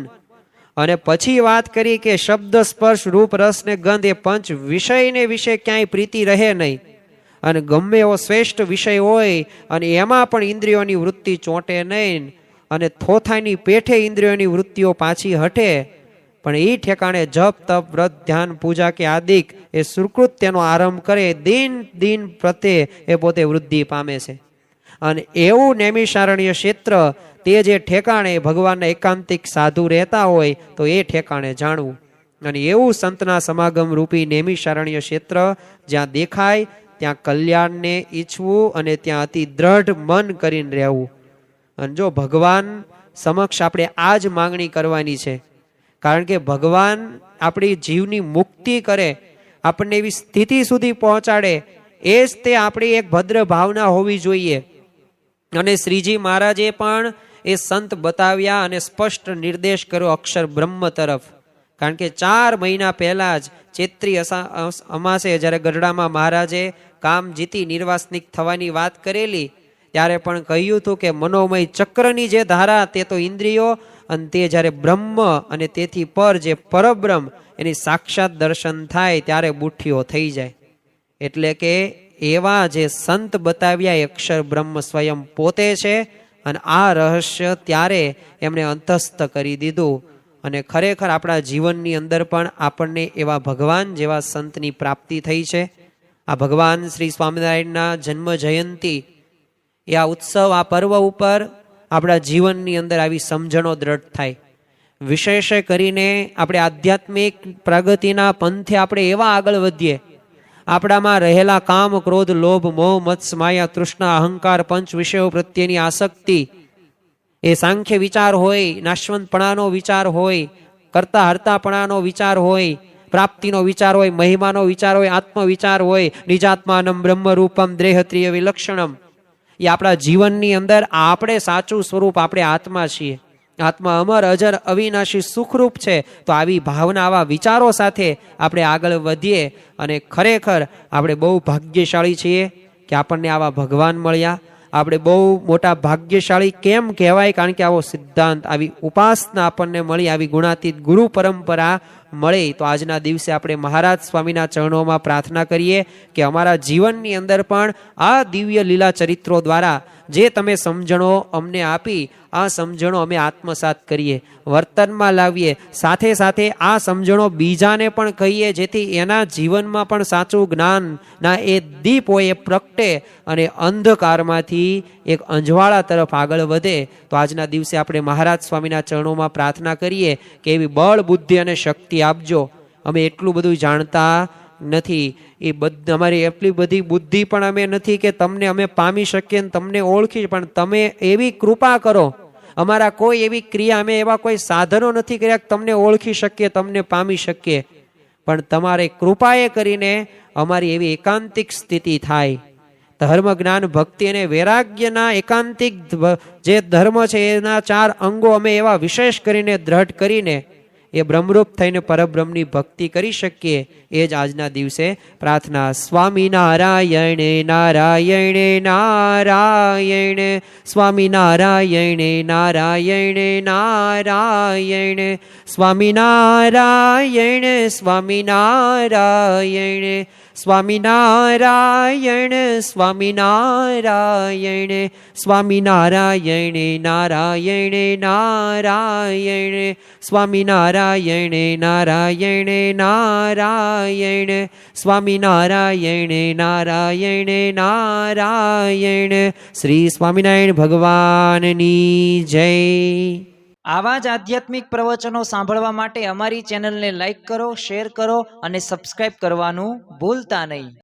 S1: અને પછી વાત કરી કે શબ્દ સ્પર્શ રૂપ રસ ને ગંધ એ પંચ વિષયને વિશે ક્યાંય પ્રીતિ રહે નહીં. અને ગમે એવો શ્રેષ્ઠ વિષય હોય અને એમાં પણ ઇન્દ્રિયોની વૃત્તિ ચોંટે નહીં અને થોથાની પેઠે ઇન્દ્રિયોની વૃત્તિઓ પાછી હટે, પણ એ ઠેકાણે જપ તપ વ્રત ધ્યાન પૂજા કે આદિક એ સુકૃત તેનો આરંભ કરે, દિન પ્રત્યે એ પોતે વૃદ્ધિ પામે છે. અને એવું નૈમિષારણ્ય ક્ષેત્ર તે જે ઠેકાણે ભગવાનના એકાંતિક સાધુ રહેતા હોય તો એ ઠેકાણે જાણવું. અને એવું સંતના સમાગમ રૂપી નૈમિષારણ્ય ક્ષેત્ર જ્યાં દેખાય ત્યાં કલ્યાણને ઈચ્છવું અને ત્યાં અતિ દ્રઢ મન કરીને રહેવું. અને જો ભગવાન સમક્ષ આપણે આ જ માંગણી કરવાની છે, કારણ કે ભગવાન આપણી જીવની મુક્તિ કરે, આપણને એવી સ્થિતિ સુધી પહોંચાડે, એ જ તે આપણી એક ભદ્ર ભાવના હોવી જોઈએ. અને શ્રીજી મહારાજે પણ એ સંત બતાવ્યા અને સ્પષ્ટ નિર્દેશ કર્યો અક્ષર બ્રહ્મ તરફ. કારણ કે 4 મહિના પહેલા જ ચૈત્રી અમાસે જ્યારે ગઢડામાં મહારાજે કામ જીતી નિર્વાસનિક થવાની વાત કરેલી, ત્યારે પણ કહ્યું હતું કે મનોમય ચક્રની જે ધારા તે તો ઇન્દ્રિયો, અને તે જ્યારે બ્રહ્મ અને તેથી પર જે પરબ્રહ્મ એની સાક્ષાત દર્શન થાય ત્યારે બુઠ્ઠીઓ થઈ જાય. એટલે કે એવા જે સંત બતાવ્યા એ અક્ષર બ્રહ્મ સ્વયં પોતે છે. અને આ રહસ્ય ત્યારે એમણે અંતસ્થ કરી દીધું. અને ખરેખર આપણા જીવનની અંદર પણ આપણને એવા ભગવાન જેવા સંતની પ્રાપ્તિ થઈ છે. આ ભગવાન શ્રી સ્વામિનારાયણના જન્મ જયંતિ એ આ ઉત્સવ, આ પર્વ ઉપર આપણા જીવનની અંદર આવી સમજણો દ્રઢ થાય. વિશેષ કરીને આપણે આધ્યાત્મિક પ્રગતિના પંથે આપણે એવા આગળ વધીએ, આપણામાં રહેલા કામ ક્રોધ લોભ મોહ મત્સ માયા તૃષ્ણા અહંકાર પંચ વિષયો પ્રત્યેની આસક્તિ, એ સાંખ્ય વિચાર હોય, નાશવંતપણાનો વિચાર હોય, કરતા હરતાપણાનો વિચાર હોય, પ્રાપ્તિનો વિચાર હોય, મહિમાનો વિચાર હોય, આત્મવિચાર હોય, નિજાત્માનમ બ્રહ્મ રૂપમ દ્રેહત્રિય વિલક્ષણમ, એ આપણા જીવનની અંદર આપણે સાચું સ્વરૂપ આપણે આત્મા છીએ. આત્મા અમર અજર અવિનાશી સુખરૂપ છે. તો આવી ભાવના, આવા વિચારો સાથે આપણે આગળ વધીએ અને ખરેખર આપણે બહુ ભાગ્યશાળી છીએ કે આપણને આવા ભગવાન મળ્યા. આપણે બહુ મોટા ભાગ્યશાળી કેમ કહેવાય? કારણ કે આવો સિદ્ધાંત, આવી ઉપાસના આપણને મળી, આવી ગુણાતીત ગુરુ પરંપરા મળે. તો આજના દિવસે આપણે મહારાજ સ્વામીના ચરણોમાં પ્રાર્થના કરીએ કે અમારા જીવનની અંદર પણ આ દિવ્ય લીલા ચરિત્રો દ્વારા જે તમે સમજણો અમને આપી, આ સમજણો અમે આત્મસાત કરીએ, વર્તનમાં લાવીએ, સાથે સાથે આ સમજણો બીજાને પણ કહીએ, જેથી એના જીવનમાં પણ સાચું જ્ઞાનના એ દીપ હોય એ પ્રગટે અને અંધકારમાંથી એક અંજવાળા તરફ આગળ વધે. તો આજના દિવસે આપણે મહારાજ સ્વામીના ચરણોમાં પ્રાર્થના કરીએ કે એવી બળ બુદ્ધિ અને શક્તિ આપજો. અમે એટલું બધું જાણતા નથી, એ અમારી એટલી બધી બુદ્ધિ પણ અમે નથી કે તમને અમે પામી શકીએ ને તમને ઓળખી, પણ તમે એવી કૃપા કરો. અમારા કોઈ એવી ક્રિયા, અમે એવા કોઈ સાધનો નથી કર્યા કે તમને ઓળખી શકીએ, તમને પામી શકીએ, પણ તમારે કૃપાએ કરીને અમારી એવી એકાંતિક સ્થિતિ થાય. ધર્મ જ્ઞાન ભક્તિ અને વૈરાગ્યના એકાંતિક જે ધર્મ છે એના 4 અંગો અમે એવા વિશેષ કરીને દ્રઢ કરીને એ બ્રહ્મરૂપ થઈને પરબ્રહ્મની ભક્તિ કરી શકીએ. એ જ આજના દિવસે પ્રાર્થના. સ્વામિનારાયણ નારાયણ નારાયણ, સ્વામિનારાયણ નારાયણ નારાયણ, સ્વામિનારાયણ સ્વામિનારાયણ, સ્વામિનારાયણ સ્વામિનારાયણ, સ્વામિનારાયણ નારાયણ નારાયણ, સ્વામિનારાયણ નારાયણ નારાયણ, સ્વામિનારાયણ નારાયણ નારાયણ. શ્રી સ્વામિનારાયણ ભગવાનની જય.
S2: આવા જ આધ્યાત્મિક પ્રવચનો સાંભળવા માટે અમારી ચેનલને લાઈક કરો, શેર કરો અને સબસ્ક્રાઇબ કરવાનું ભૂલતા નહીં.